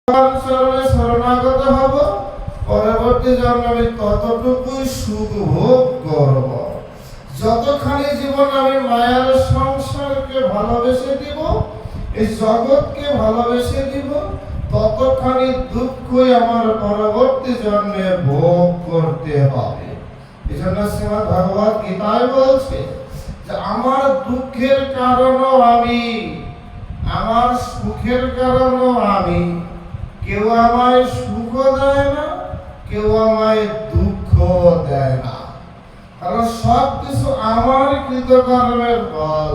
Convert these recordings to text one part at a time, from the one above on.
শরণে শরণাগত হব, পরবর্তী জন্মে আমি ততটুকুই সুখ ভোগ করব। যতখানি জীবন আমি মায়ার সংসারকে ভালোবেসে দিব, এই জগৎকে ভালোবেসে দিব, ততখানি দুঃখই আমার পরবর্তী জন্মে ভোগ করতে হবে। এই জন্য শ্রীমদ্ ভগবত গীতায় বলছে যে আমার দুঃখের কারণও আমি, আমার সুখের কারণও আমি। কেউ আমায় সুখ দেয় না, কেউ আমায় দুঃখ দেয় না, কারণ সব কিছু আমার কৃতকর্মের ফল।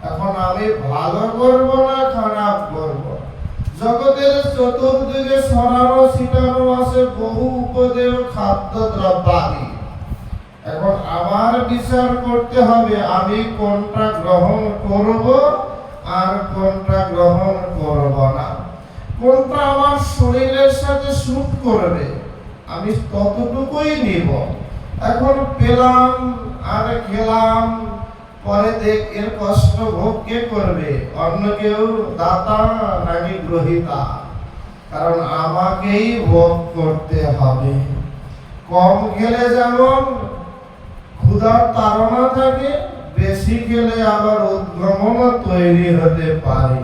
এখন আমি ভালো করব না খারাপ করব, জগতের চতুর্দিকে ছড়ানো ছিটানো আছে বহু উপদেয় খাদ্য দ্রব্যাদি। এখন আমার বিচার করতে হবে আমি কোনটা গ্রহণ করব আর কোনটা গ্রহণ করব না, কোনটা আমার শরীরের সাথে শুট করবে আমি ততটুকুই নিব। এখন পেলাম আর খেলাম, পরে দেখ এর কষ্ট ভোগ কে করবে? অন্য কেউ, দাতা নাকি গ্রহীতা? কারণ আমাকেই ভোগ করতে হবে। কম খেলে যেমন ক্ষুধার তাড়না থাকে, বেশি খেলে আবার উদ্গমন তৈরি হতে পারে।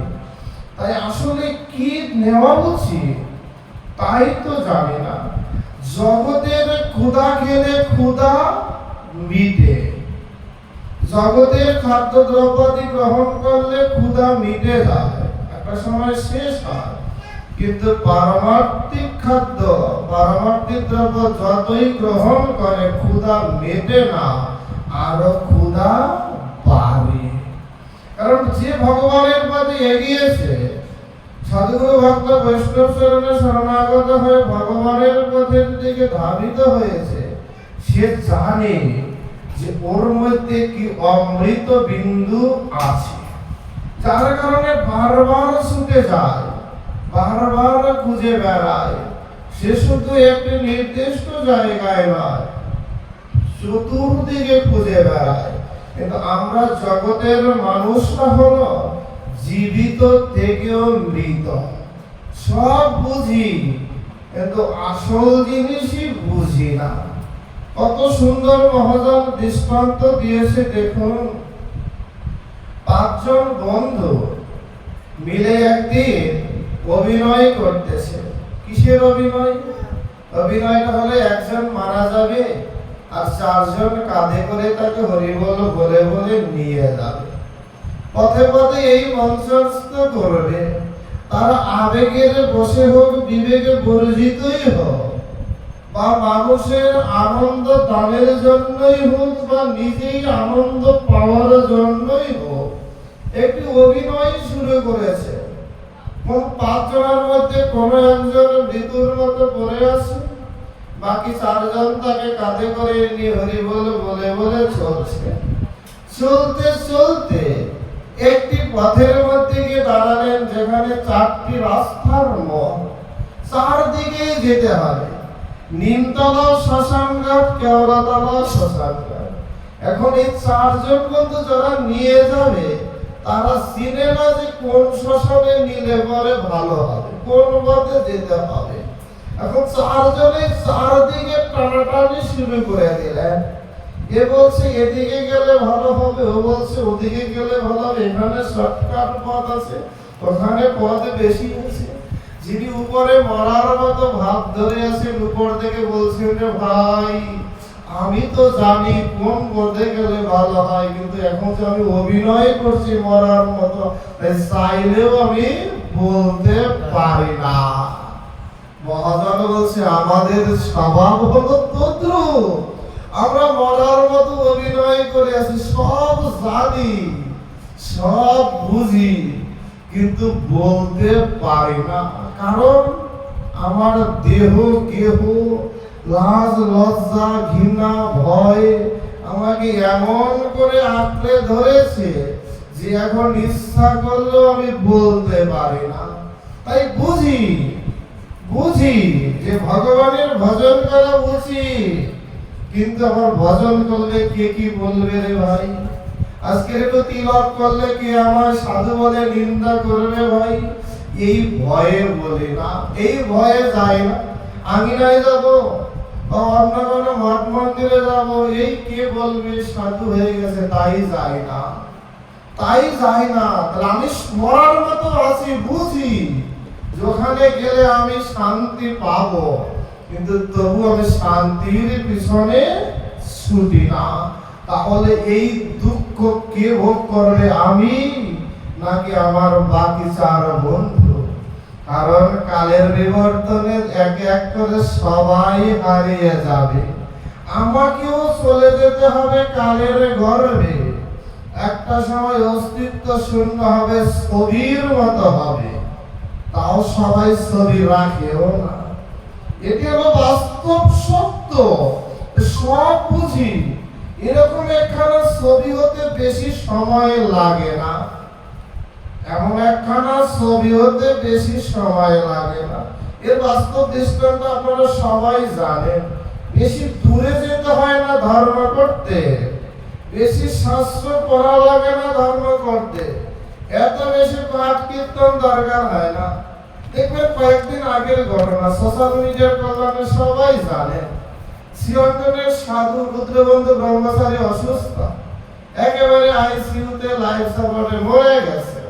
তাই আসলে কি নেওয়া উচিত তাই তো জানি না। জগতের ক্ষুধা খেলে ক্ষুধা মিটে, জগতের খাদ্য দ্রব্যাদি গ্রহণ করলে ক্ষুধা মিটে যায়, একটা সময় শেষ হয়। কিন্তু পারমার্থিক খাদ্য, পারমার্থিক দ্রব্য যতই গ্রহণ করে ক্ষুধা মেটে না, আরো ক্ষুধা বাড়ে। কারণ যে ভগবানের পথে এগিয়েছে, সাধুগুরু ভক্ত বৈষ্ণব শরণে শরণাগত হয়ে ভগবানের পথের দিকে ধাবিত হয়েছে, সে জানে যে ওর মধ্যে কি অমৃত বিন্দু আছে, যার কারণে বারবার ছুটে যায়, বারবার খুঁজে বেড়ায়। সে শুধু একটি নির্দিষ্ট জায়গায় নয়, চতুর্দিকে খুঁজে বেড়ায়। কিন্তু আমরা জগতের মানুষরা হলো জীবিত থেকেও মৃত, সব বুঝি কিন্তু আসল জিনিসই বুঝি না। কত সুন্দর মহাজন দৃষ্টান্ত দিয়েছে দেখুন। 5 জন বন্ধু মিলে একদিন অভিনয় করতেছে। কিসের অভিনয়? অভিনয়টা হলে একজন মারা যাবে আর 4 জন কাঁধে করে তাকে হরিবল বলে বলে নিয়ে যাবে। পথে পথে এই মঞ্চস্থ করবে। তারা আবেগের বসে হোক, বিবেকে বর্জিতই হোক, বা মানুষের আনন্দ দানের জন্যই হোক, বা নিজেই আনন্দ পাওয়ার জন্যই হোক, একটি অভিনয় শুরু করেছে। 5 জনের মধ্যে কোনো একজন মৃত্যুর মতো পড়ে আছে, বাকি 4 জন তাকে কাঁধে করে নিয়ে হরিবল বলে বলে চলছে। চলতে চলতে একটি পথের মধ্যে গিয়ে দাঁড়ালেন, যেখানে 4টি রাস্তার মোড়, 4 দিকে যেতে হবে। নিমতলা শ্মশানঘাট, কেওড়াতলা শ্মশানঘাট। এখন এই 4 জন বন্ধু যারা নিয়ে যাবে, তারা চিনে না যে কোন শ্মশানে নিলে পরে ভালো হবে, কোন পথে যেতে হবে। এখন 4 জনে 4 দিকে টানাটানি শুরু করে দিলেন। এ বলছে এদিকে গেলে ভালো হবে, ও বলছে ওদিকে গেলে ভালো হবে, এখানে শর্টকাট পথ আছে, ওখানে পথ বেশি আছে। যিনি উপরে মরার মতো ভাব ধরে আছেন, উপর থেকে বলছেন রে ভাই, আমি তো জানি কোন পথে গেলে ভালো হয়, কিন্তু এখন যে আমি অভিনয় করছি মরার মতো, তাই চাইলেও আমি বলতে পারি না। মহাজন বলছে আমাদের স্বভাব হলো তদ্রূপ, আমরা মরার মতো অভিনয় করে আছি, সব জানি, সব বুঝি, কিন্তু বলতে পারি না। কারণ আমার দেহ কেহ লাজ লজ্জা ঘৃণা ভয় আমাকে এমন করে আঁকড়ে ধরেছে যে এখন ইচ্ছা করলেও আমি বলতে পারি না। তাই বুঝি যে ভগবানের ভজন করা উচিত, কিন্তু আমার ভজন করলে কে কি বলবে রে ভাই? আজকে একটু তিলক করলে কে আমার সাধু বলে নিন্দা করবে ভাই? এই ভয়ে বলি না, এই ভয়ে যাই না। আঙিনায় যাব বা অন্য কোনো মঠ মন্দিরে যাব, এই কে বলবে সাধু হয়ে গেছে, তাই যাই না, তাই যাই না। তাহলে আমি মরার মতো আছি, বুঝি যেখানে গেলে আমি শান্তি পাবো, কিন্তু তবু আমি শান্তির পিছনে ছুটি না। তাহলে এই দুঃখ কে ভোগ করবে, আমি নাকি আমার বাকি চার বন্ধু? কারণ কালের বিবর্তনে এক এক করে সবাই হারিয়ে যাবে, আমাকেও চলে যেতে হবে কালের গর্ভে। একটা সময় অস্তিত্ব শূন্য হবে, ছবির মতো হবে, তাও সবাই ছবি রাখেও না। এটি হলো বাস্তব সত্য, সব বুঝি। এরকম একখানা ছবি হতে বেশি সময় লাগে না, এমন একখানা ছবি হতে বেশি সময় লাগে না। এর বাস্তব দৃষ্টান্ত আপনারা সবাই জানেন। বেশি দূরে যেতে হয় না ধর্ম করতে, বেশি শাস্ত্র পড়া লাগে না ধর্ম করতে, এত বেশি পাঠ কীর্তন দরকার হয় না। দেখবেন কয়েকদিন আগের ঘটনা, সোশ্যাল মিডিয়ার কল্যাণে সবাই জানেন। শ্রীঅঙ্গনের সাধু রুদ্রবন্ধু ব্রহ্মচারী অসুস্থ, একেবারে আইসিইউতে লাইফ সাপোর্টে মরে গেছে,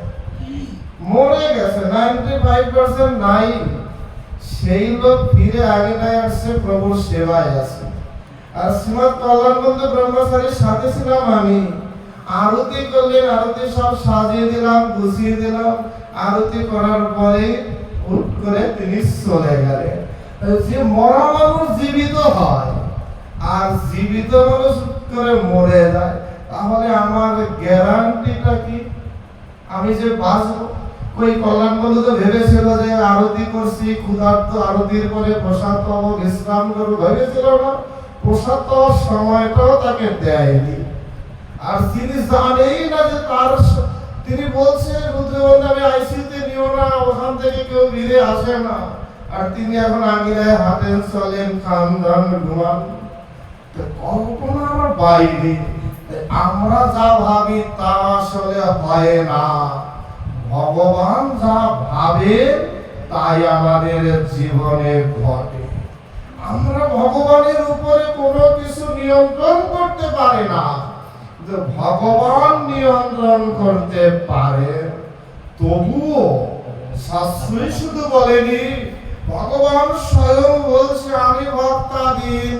95% নাই। সেই লোক ফিরে আগে নাই আসছে, প্রভুর সেবায় আছে। আর শ্রীমৎ কল্যাণবন্ধু ব্রহ্মচারীর সাথে ছিলাম আমি। আরতি করলেন, আরতি সব সাজিয়ে দিলাম, গুছিয়ে দিলাম। আরতি করার পরে হুট করে তিনি চলে গেলেন। যে মরা মানুষ জীবিত হয়, আর জীবিত মানুষ হুট করে মরে যায়, তাহলে আমার গ্যারান্টিটা কি আমি যে বাঁচবো? ওই কল্যাণবন্ধু তো ভেবেছিল যে আরতি করছি, ক্ষুধার্ত, আরতির পরে প্রসাদ পাবো, বিশ্রাম করবো, ভেবেছিল না। প্রসাদ পাওয়ার সময়টাও তাকে দেয়নি। আর তিনি জানেই না যে তিনি বলছে রুদ্রবন্ধু আমি আইসিইউতে নিও না, ওখান থেকে কেউ ফিরে আসে না। আর তিনি এখন আঙিনায় হাঁটেন, চলেন, খান, দান, ঘুমান। কল্পনা আমার বাইরে। আমরা যা ভাবি তা আসলে হয় না, ভগবান যা ভাবে তাই আমাদের জীবনে ঘটে। আমরা ভগবানের উপরে কোনো কিছু নিয়ন্ত্রণ করতে পারি না, কিন্তু ভগবান নিয়ন্ত্রণ করতে পারে। তবুও শাস্ত্রই শুধু বলেনি, ভগবান স্বয়ং বলছে আমি ভক্তাধীন,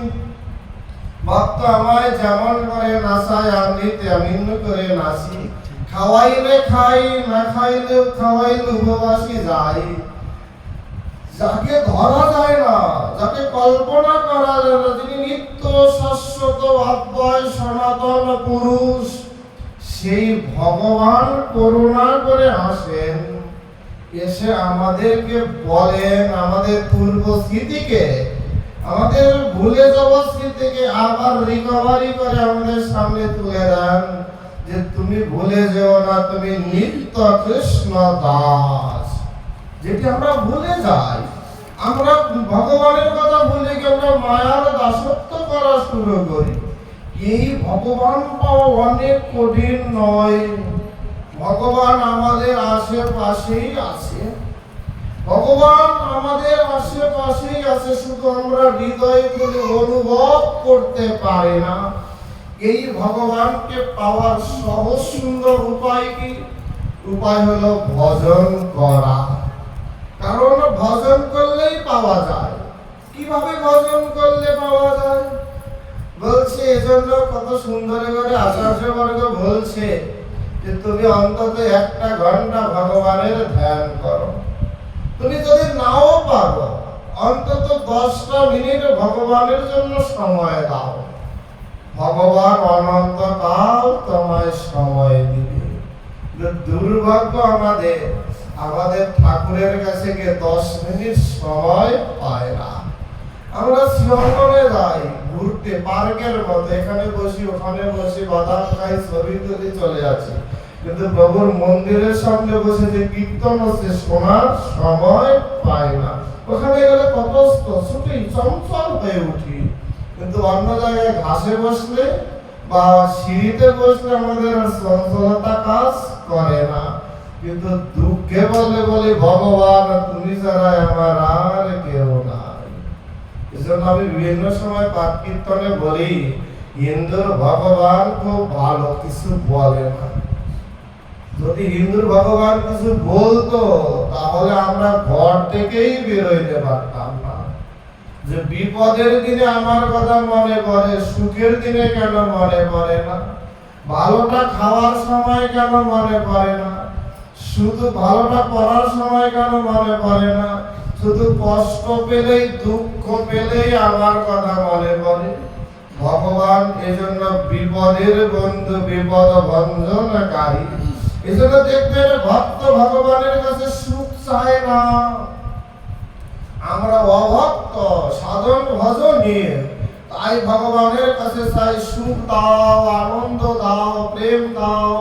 ভক্ত আমায় যেমন করে নাচায় আমি তেমন করে নাচি। খাওয়াইলে খাই, না খাইলে খাওয়াইলে উপবাসী যাই। যাকে ধরা যায় না, যাকে কল্পনা করা যায় না, যিনি নিত্য শাশ্বত অব্যয় সনাতন পুরুষ, সেই ভগবান করুণা করে আসেন, এসে আমাদেরকে বলেন, আমাদের পূর্ব স্মৃতিকে, আমাদের ভুলে যাওয়া স্মৃতিকে আবার রিকভারি করে আমাদের সামনে তুলে দেন, যে তুমি ভুলে যেও না, তুমি নিত্য কৃষ্ণ দাস। যেটি আমরা ভুলে যাই, আমরা ভগবানের কথা ভুলে গিয়ে আমরা মায়ার দাসত্ব করা শুরু করি। এই ভগবান পাওয়া অনেক কঠিন নয়। ভগবান আমাদের আশেপাশেই আছে, ভগবান আমাদের আশেপাশেই আছে, শুধু আমরা হৃদয় করে অনুভব করতে পারি না। এই ভগবানকে পাওয়ার সহজ সুন্দর উপায় কি? উপায় হলো ভজন করা। কারণ ভজন করলেই পাওয়া যায়। কিভাবে ভজন করলে পাওয়া যায় বলছে, এজন্য কত সুন্দর করে আচার্যবর্গ বলছে যে তুমি অন্তত 1 ঘন্টা ভগবানের ধ্যান করো। তুমি যদি নাও পারো, অন্তত 10টা মিনিট ভগবানের জন্য সময় দাও। ভগবান অনন্তকাল তোমায় সময় দিবে। দুর্ভাগ্য আমাদের ঠাকুরের কাছে গিয়ে 10 মিনিট সময় পায় না। আমরা শ্রীঅঙ্গনে যাই ঘুরতে, পার্কের মতো, এখানে বসি, ওখানে বসি, বাদাম খাই, ছবি তুলি, চলে যাচ্ছি। কিন্তু প্রভুর মন্দিরের সামনে বসে যে কীর্তন হচ্ছে শোনার সময় পাই না। ওখানে গেলে ততস্থ, ছুটি, চঞ্চল হয়ে উঠি। কিন্তু অন্য জায়গায় ঘাসে বসলে বা সিঁড়িতে বসলে আমাদের চঞ্চলতা কাজ করে না। কিন্তু দুঃখে বলে বলি ভগবান তুমি ছাড়া আমার আর কেউ নাই। এজন্য আমি বিভিন্ন সময় পাঠ কীর্তনে বলি হিন্দুর ভগবান খুব ভালো, কিছু বলে না। যদি হিন্দুর ভগবান কিছু বলতো তাহলে আমরা ঘর থেকেই বেরোইতে পারতাম না। যে বিপদের দিনে আমার কথা মনে পড়ে, সুখের দিনে কেন মনে পড়ে না? ভালোটা খাওয়ার সময় কেন মনে পড়ে না? শুধু ভালোটা পড়ার সময় কেন মনে পড়ে না? শুধু কষ্ট পেলেই, দুঃখ পেলেই আমার কথা মনে পড়ে। ভগবান এজন্য বিপদের বন্ধু, বিপদ ভঞ্জনকারী। এজন্য দেখবেন ভক্ত ভগবানের কাছে সুখ চায় না। আমরা অভক্ত, সাধন ভজনে, তাই ভগবানের কাছে চাই সুখ দাও, আনন্দ দাও, প্রেম দাও,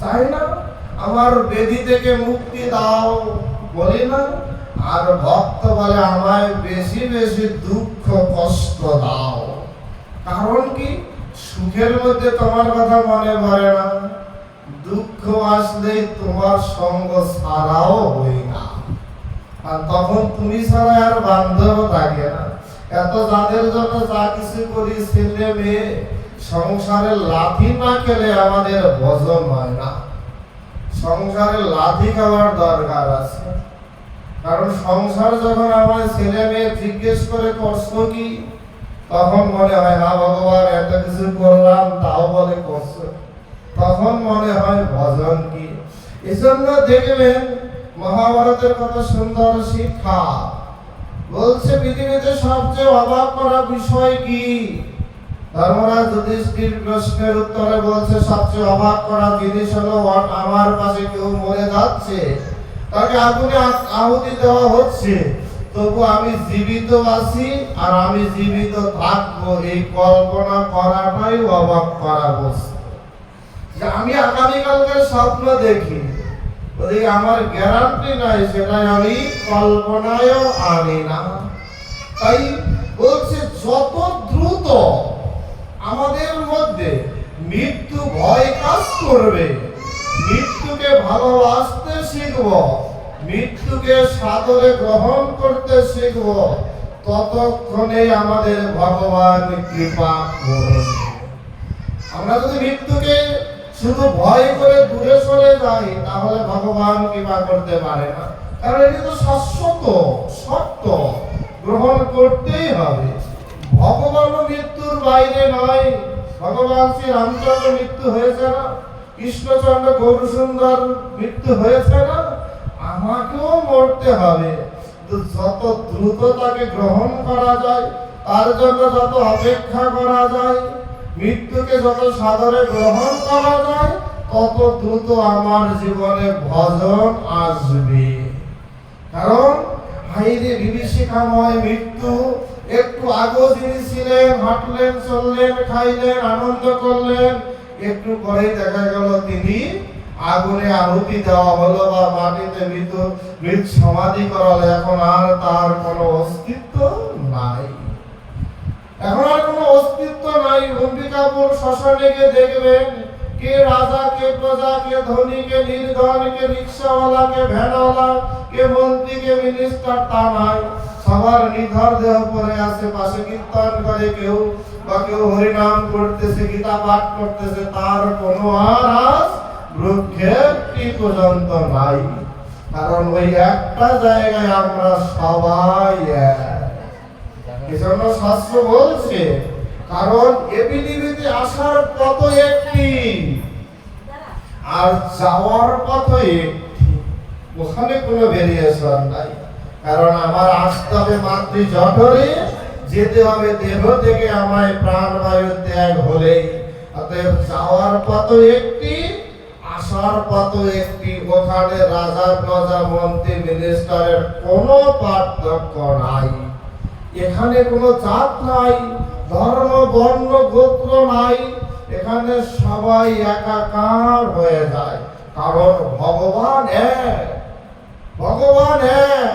চাই না? আমার বেদি থেকে মুক্তি দাও, বলি না? আর ভক্ত বলে আমায় বেশি বেশি দুঃখ কষ্ট দাও। কারণ কি? সুখের মধ্যে তোমার কথা মনে পড়ে না, দুঃখ আসলেই তোমার সঙ্গ ছাড়াও হই না। আর তখন তুমি ছাড়া আর বান্ধব থাকে না। এত যাদের জন্য যা কিছু করি, ছেলে মেয়ে, সংসারের লাথি না খেলে আমাদের ভজন হয় না। সংসারের লাথি খাওয়ার দরকার আছে। কারণ সংসার যখন আমার ছেলে মেয়ে জিজ্ঞেস করে কষ্ট কি, তখন মনে হয় হ্যাঁ ভগবান এত কিছু করলাম, তাও বলে কষ্ট। তখন মনে হয় ভজন কি। এজন্য দেখবেন মহাভারতের কত সুন্দর শিক্ষা বলছে। পৃথিবীতে সবচেয়ে অবাক করা বিষয় কি? ধর্মরাজ যুধিষ্ঠির প্রশ্নের উত্তরে বলছে সবচেয়ে অবাক করা জিনিস হলো আমার পাশে কেউ মরে যাচ্ছে, তাকে আগুনে আহুতি দেওয়া হচ্ছে, তবু আমি জীবিত আছি আর আমি জীবিত থাকবো, এই কল্পনা করাটাই অবাক করা বস্তু। যে আমি আগামীকালকের স্বপ্ন দেখি, ওদিকে আমার গ্যারান্টি নাই, সেটাই আমি কল্পনায়ও আনি না। তাই বলছে যত দ্রুত আমাদের মধ্যে মৃত্যু ভয় কাজ করবে, মৃত্যুকে ভালোবাসতে শিখব, মৃত্যুকে সাদরে গ্রহণ করতে শিখব, ততক্ষণে আমাদের ভগবান কৃপা করবেন। আমরা যদি মৃত্যুকে শুধু ভয় করে দূরে সরে যাই, তাহলে ভগবান কৃপা করতে পারে না। কারণ এটি তো শাশ্বত সত্য, গ্রহণ করতেই হবে। ভগবান মৃত্যুর বাইরে নয়। ভগবান শ্রী রামচন্দ্র মৃত্যু হয়েছে না, কৃষ্ণচন্দ্র গৌরসুন্দর মৃত্যু হয়েছে না, আমাকেও মরতে হবে। যত দ্রুত তাকে গ্রহণ করা যায়, তার জন্য যত অপেক্ষা করা যায়, মৃত্যুকে যত সাদরে গ্রহণ করা যায়, তত দ্রুত আমার জীবনে ভজন আসবে। কারণ হাইরে বিভীষিকাময় মৃত্যু। একটু আগেও যিনি ছিলেন, হাঁটলেন, চললেন, খাইলেন, আনন্দ করলেন, একটু পরে দেখা গেল তিনি আগুনে আহুতি দেওয়া হলো বা মাটিতে মৃত সমাধি করালো। এখন আর তার কোনো অস্তিত্ব নাই, এখন আর কোনো অস্তিত্ব নাই। অম্বিকাপুর শ্মশানে গিয়ে দেখবেন কে রাজা, কে প্রজা, কে ধনী, কে নির্ধন, কে রিক্সাওয়ালা, কে ভ্যানওয়ালা, কে মন্ত্রী, কে মিনিস্টার, তা নাই। সবার নিথর দেহ পড়ে আছে, পাশে কীর্তন করে কেউ, বা কেউ হরিনাম করতেছে, গীতা পাঠ করতেছে, তার কোনো আর আজ ভ্রুক্ষেপটি পর্যন্ত নাই। কারণ ওই একটা জায়গায় আমরা সবাই এক। এজন্য শাস্ত্র বলছে, কারণ এ পৃথিবীতে আসার পথ একটি আর যাওয়ার পথ একটি, ওখানে কোনো ভেরিয়েশন নাই। কারণ আমার আসতে হবে মাতৃ জঠরে, যেতে হবে দেহ থেকে আমায় প্রাণবায়ু ত্যাগ হলেই। অতএব যাওয়ার পথ একটি, আসার পথ একটি। ওখানে রাজা, প্রজা, মন্ত্রী, মিনিস্টারের কোনো পার্থক্য নাই। এখানে কোনো জাত নাই, ধর্ম, বর্ণ, গোত্র নাই। এখানে সবাই একাকার হয়ে যায়। কারণ ভগবান এক, ভগবান এক,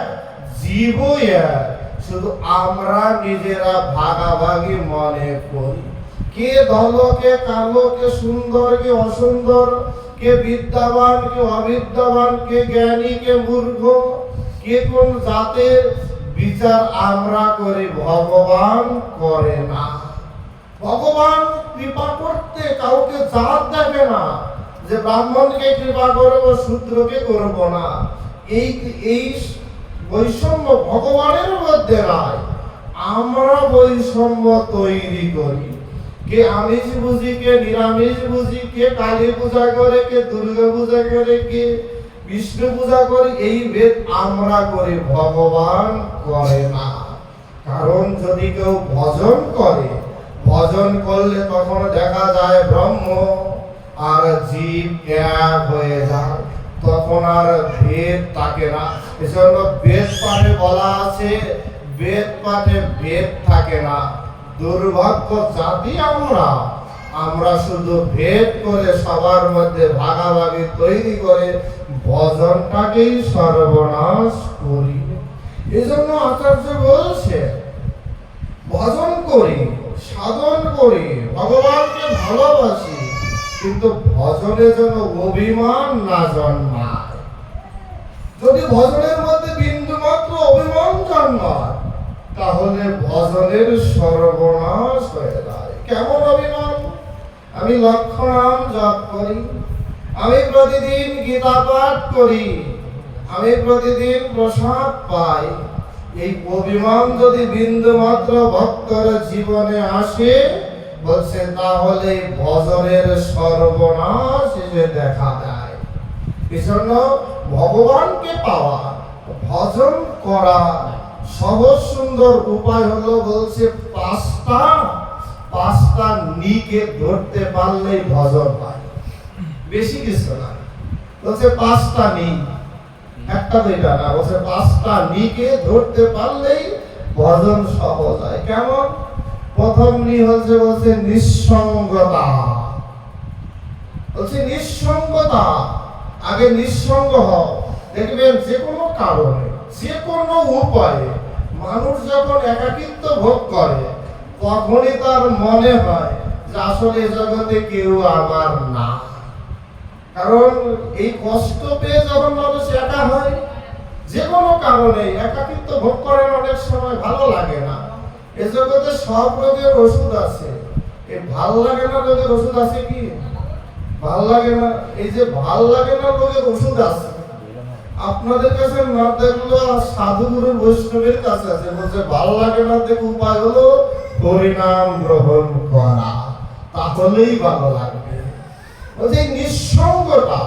জীবই এক। শুধু আমরা নিজেরা ভাগাভাগি মনে করি। কে ধল, কে কালো, কে সুন্দর, কে অসুন্দর, কে বিদ্যাবান, কে অবিদ্যাবান, কে জ্ঞানী, কে মূর্খ, কে কোন জাতের বিচার আমরা করি, ভগবান করে না। ভগবান কৃপা করতে কাউকে জাত দেখে না, যে ব্রাহ্মণকে কৃপা করবো শূদ্রকে করব না। এই বৈষম্য ভগবানের মধ্যে নাই, আমরা বৈষম্য তৈরি করি। কে আমিষ বুঝি, কে নিরামিষ বুঝি, কে কালী পূজা করে, কে দুর্গা পূজা করে, কে বিষ্ণু পূজা করে, এই ভেদ আমরা করি, ভগবান করে না। কারণ যদি কেউ ভজন করে, ভজন করলে তখন দেখা যায় ব্রহ্ম আর জীব এক হয়ে যায়, তখন আর ভেদ থাকে না। এজন্য বেদ পাঠে বলা আছে, বেদ পাঠে ভেদ থাকে না। দুর্ভাগ্য জাতি আমরা শুধু ভেদ করে সবার মধ্যে ভাগাভাগি তৈরি করে ভজনটাকেই সর্বনাশ করি। এজন্য আচার্য বলছে, ভজন করি, সাধন করি, ভগবানকে ভালোবাসি, কিন্তু ভজনের জন্য অভিমান না জন্মায়। যদি ভজনের মধ্যে বিন্দু মাত্র অভিমান জন্মায়, তাহলে ভজনের সর্বনাশ হয়ে যায়। কেমন অভিমান? আমি লক্ষ নাম জপ করি, আমি প্রতিদিন গীতা পাঠ করি, আমি প্রতিদিন প্রসাদ পাই, এই অভিমান যদি বিন্দু মাত্র ভক্তের জীবনে আসে, বলছে তাহলে ভজনের সর্বনাশ এসে দেখা দেয়। এজন্য ভগবানকে পাওয়া, ভজন করা সহজ সুন্দর উপায় হলো, বলছে পাঁচটা নিকে ধরতে পারলেই ভজন হয়, বেশি কিছু না। বলছে পাঁচটা নি, একটা দুইটা না, বলছে পাঁচটা নিকে ধরতে পারলেই ভজন সহজ হয়। কেমন? প্রথম নি হচ্ছে, বলছে নিঃসঙ্গতা। বলছে নিঃসঙ্গতা, আগে নিঃসঙ্গ হও। দেখবেন যে কোনো কারণে, যে কোনো উপায়ে মানুষ যখন একাকিত্ব ভোগ করে, তখনই তার মনে হয় যে আসলে জগতে কেউ আমার না। কারণ এই কষ্ট পেয়ে যখন মানুষ একা হয়, যে কোনো কারণে একাকিত্ব ভোগ করেন, অনেক সময় ভালো লাগে না। এ জগতে সব রোগের ওষুধ আছে, এই ভাল লাগে না রোগের ওষুধ আছে কি? ভাল লাগে না, এই যে ভাল লাগে না রোগের ওষুধ আছে। আপনাদের কাছে না দেখলো সাধুগুরু বৈষ্ণবের কাছে আছে। বলছে ভালো লাগে না, দেখো উপায় হলো হরিনাম গ্রহণ করা, তাহলেই ভালো লাগবে। বলছে নিঃসঙ্গতা,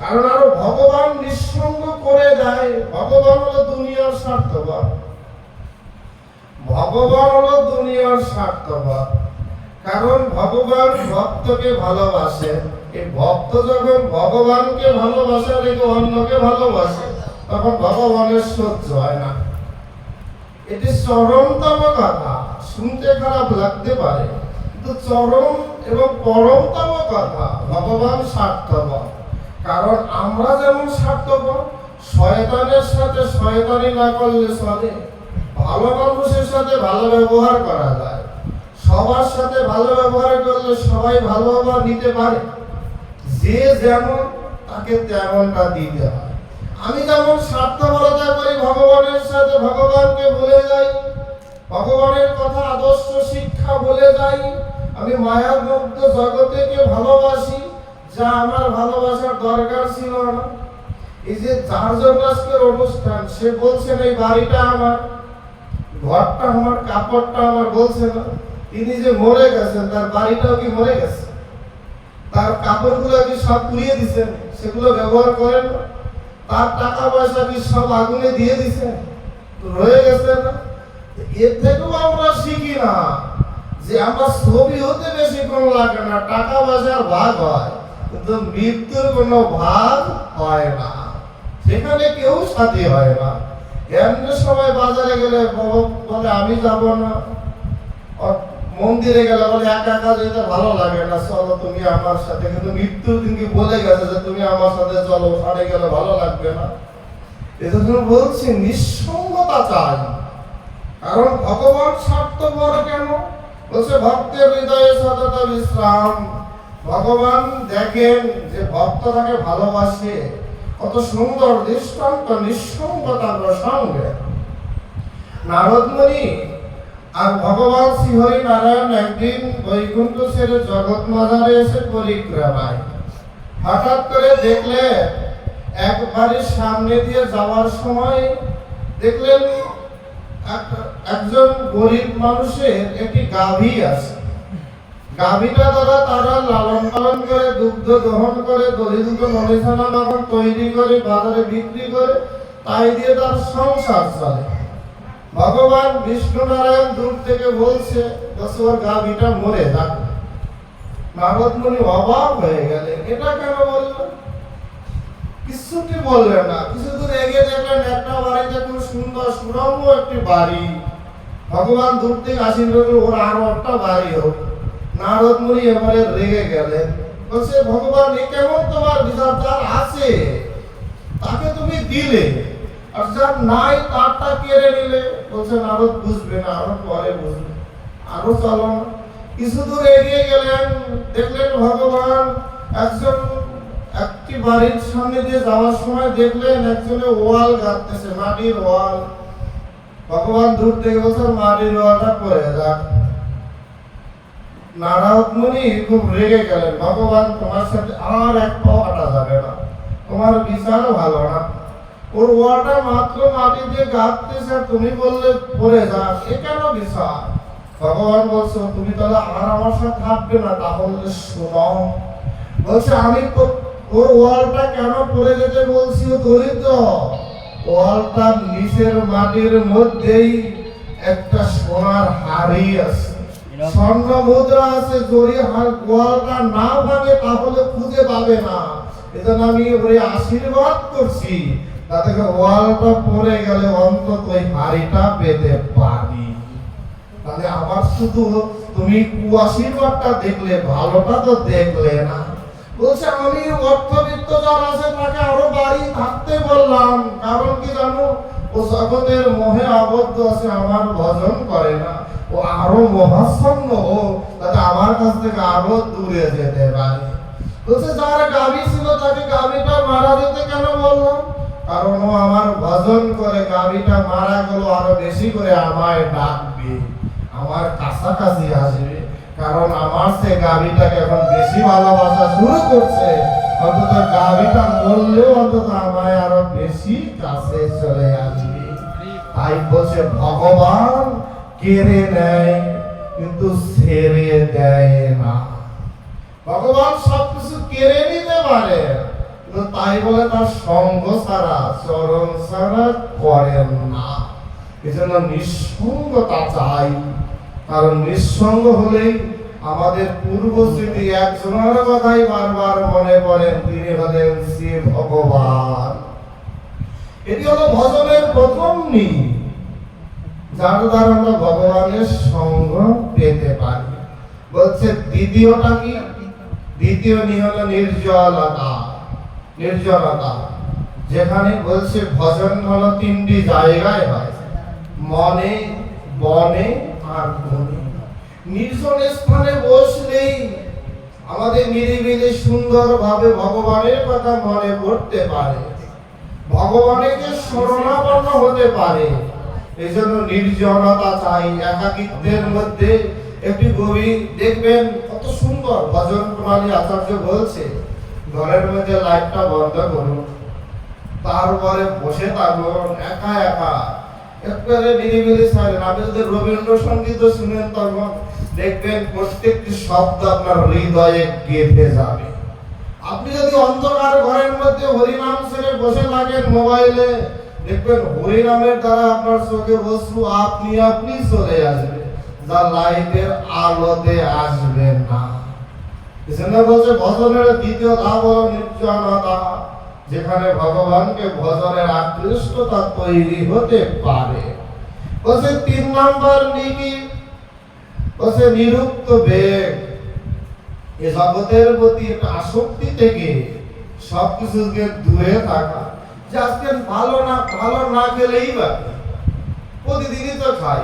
কারণ আরো ভগবান নিঃসঙ্গ করে দেয়। ভগবান হলো দুনিয়ার স্বার্থপর, ভগবান হলো দুনিয়ার স্বার্থপর। কারণ ভগবান ভক্তকে ভালোবাসে। এই ভক্ত যখন ভগবানকে ভালোবাসে রেখে অন্যকে ভালোবাসে, তখন ভগবানের সহ্য হয় না। এটি চরমতম কথা, শুনতে খারাপ লাগতে পারে, কিন্তু চরম এবং পরমতম কথা। ভগবান স্বার্থপর, কারণ আমরা যেমন স্বার্থপর, শয়তানের সাথে শয়তানি না করলে চলে। ভালো মানুষের সাথে ভালো ব্যবহার করা যায়, সবার সাথে ভালো ব্যবহার করলে সবাই ভালোভাবে নিতে পারে। যে যেমন তাকে তেমনটা দিতে হয়। আমি যেমন স্বার্থপরতা করি ভগবানের সাথে, ভগবানকে ভুলে যাই, ভগবানের কথা আদর্শ শিক্ষা ভুলে যাই। আমি মায়ার মুক্ত জগতেকে ভালোবাসি, যা আমার ভালোবাসার দরকার ছিল না। এই যে যার জন্য আজকের অনুষ্ঠান, সে বলছেন এই বাড়িটা আমার, ঘরটা আমার, কাপড়টা আমার, বলছে না। তিনি যে মরে গেছেন, তার বাড়িটাও কি মরে গেছে? তার কাপড়গুলো কি সব পুড়িয়ে দিচ্ছেন, সেগুলো ব্যবহার করেন না? তার টাকা পয়সা কি সব আগুনে দিয়ে দিচ্ছেন, রয়ে গেছে না? এর থেকেও আমরা শিখি না যে আমরা ছবি হতে বেশিক্ষণ লাগে না, টাকা পয়সার ভাগ হয়, কিন্তু মৃত্যুর কোনো ভাগ হয় না। সেখানে কেউ সাথী হয় না। এমনি সময় বাজারে গেলে বলে আমি যাব না, মন্দিরে গেলে বলে একা একা যেতে ভালো লাগে না, চলো তুমি আমার সাথে। কিন্তু মৃত্যুর দিন কি বলে গেছে যে তুমি আমার সাথে চলো, ওখানে গেলে ভালো লাগবে না। এজন্য বলছি নিঃসঙ্গতা চাই। কারণ ভগবান স্বার্থপর কেন? বলছে ভক্তের হৃদয়ে সতত বিশ্রাম। ভগবান দেখেন যে ভক্ত তাকে ভালোবাসে, কত সুন্দর দৃষ্টান্ত নিঃসঙ্গতার প্রসঙ্গে। নারদ মুনি আর ভগবান শ্রীহরি নারায়ণ একদিন বৈকুণ্ঠ ছেড়ে জগৎ মাঝারে এসে পরিক্রমায় হঠাৎ করে দেখলে এক বাড়ির সামনে দিয়ে যাওয়ার সময় দেখলেন একজন গরিব মানুষের একটি গাভী আছে। গাভীটা দ্বারা তারা লালন পালন করে, দুগ্ধ দহন করে, দধি দুগ্ধ নলিছানা মাখন তৈরি করে, বাজারে বিক্রি করে, তাই দিয়ে তার সংসার চলে। ভগবান বিষ্ণু নারায়ণ দূর থেকে বলছে ওর গাভীটা মরে যাবে। নারদ মুনি অবাক হয়ে গেলেন, এটা কেন বললেন? কিছুটি বললেন না। কিছু দূর এগিয়ে দেখলেন একটা বাড়িতে খুব সুন্দর সুরম্য একটি বাড়ি। ভগবান দূর থেকে আশীর্বাদ ওর আরো একটা বাড়ি হোক। নারদ মুনি এবারে রেগে গেলেন, বলছে ভগবান এ কেমন তোমার বিচার? যার আছে তাকে তুমি দিলে, আর যার নাই তারটা কেড়ে নিলে। বলছে নারদ বুঝবে না, আরো পরে বুঝবে, আরো চলো না। কিছু দূর এগিয়ে গেলেন, দেখলেন ভগবান একটি বাড়ির সামনে দিয়ে যাওয়ার সময় দেখলেন একজনে ওয়াল গাঁথতেছে, মাটির ওয়াল। ভগবান দূর থেকে বলছেন মাটির ওয়ালটা পড়ে যাক। নারদ মুনি খুব রেগে গেলেন, ভগবান তোমার সাথে আর এক পাও হাঁটা যাবে না, তোমার বিচারও ভালো না। ওর ওয়ালটা মাত্র মাটি দিয়ে গাঁথতেছে, তুমি বললে পড়ে যাক, এ কেন বিচার? ভগবান বলছে তুমি তাহলে আর আমার সাথে থাকবে না, তাহলে শোনো। বলছে আমি ওর ওয়ালটা কেন পড়ে যেতে বলছি? ও দরিদ্র, ওয়ালটার নিচের মাটির মধ্যেই একটা সোনার হাড়ি আছে, স্বর্ণ মুদ্রা আছে। যদি ওয়ালটা না ভাঙে তাহলে খুঁজে পাবে না। এজন্য আমি ওই আশীর্বাদ করছি তাতে ওয়ালটা পড়ে গেলে অন্তত ওই হাড়িটা পেতে পারি। তাহলে আবার শুধু তুমি কুআশীর্বাদটা দেখলে, ভালোটা তো দেখলে না। বলছে আমি অর্থবিত্ত যার আছে তাকে আরো বাড়ি থাকতে বললাম, কারণ কি জানো? ও জগতের মোহে আবদ্ধ আছে, আমার ভজন করে না। ও আরো মহাচ্ছন্ন হোক, তাতে আমার কাছ থেকে আরো দূরে যেতে পারে। বলছে যার গাভী ছিল তাকে গাভীটা মারা যেতে কেন বললাম? কারণ ও আমার ভজন করে, গাভীটা মারা গেল আরো বেশি করে আমায় ডাকবে, আমার কাছাকাছি আসবে, কারণ আমার সে গাভীটাকে এখন বেশি ভালোবাসা শুরু করছে। অন্তত গাভীটা মরলেও অন্তত আমায় আরো বেশি কাছে চলে আসবে। তাই বলছে ভগবান কেড়ে নেয় কিন্তু ছেড়ে দেয় না। ভগবান সবকিছু কেড়ে নিতে পারে, তাই বলে তার সঙ্গ ছাড়া, চরণ ছাড়া করেন না। এজন্য নিঃসঙ্গতা চাই, কারণ নিঃসঙ্গ হলেই আমাদের পূর্ব স্মৃতি একজনের কথাই বারবার মনে পড়েন, তিনি হলেন শ্রী ভগবান। এটি হলো ভজনের প্রথম নীতি, যার দ্বারা আমরা ভগবানের সঙ্গ পেতে পারি। বলছে দ্বিতীয়টা কি? দ্বিতীয় হলো নির্জলতা। নির্জনতা, যেখানে বলছে ভজন হলো তিনটি জায়গায় হয়, মনে, বনে আর মনে। নির্জন স্থানে বসলেই আমাদের নিরিবিলি সুন্দরভাবে ভগবানের কথা মনে পড়তে পারে, ভগবানের শরণাপন্ন হতে পারে। এই জন্য নির্জনতা চাই। একাকিত্বের মধ্যে একটি কবি দেখবেন কত সুন্দর ভজন প্রণালী আচার্য বলছে, ঘরের মধ্যে লাইটটা বন্ধ করুন, তারপরে বসে থাকুন একা একা, একবারে নিরিবিলি ছাড়েন। আপনি যদি রবীন্দ্রসঙ্গীত শুনেন তখন দেখবেন প্রত্যেকটি শব্দ আপনার হৃদয়ে গেঁথে যাবে। আপনি যদি অন্ধকার ঘরের মধ্যে হরিনাম ছেড়ে বসে থাকেন মোবাইলে, দেখবেন হরিনামের দ্বারা আপনার চোখে বস্তু আপনি আপনি চলে আসবে, যা লাইটের আলোতে আসবে না। এজন্য বলছে ভজনের দ্বিতীয় ধাপ হলো নির্জনতা, যেখানে ভগবানকে ভজনের আকৃষ্টতা তৈরি হতে পারে। বলছে 3 নম্বর নীতি, বলছে নিরুক্ত বেগ। এই জগতের প্রতি একটা আসক্তি থেকে সবকিছুকে দূরে থাকা। যে আজকে ভালো না খেলেই বাকি, প্রতিদিনই তো খাই,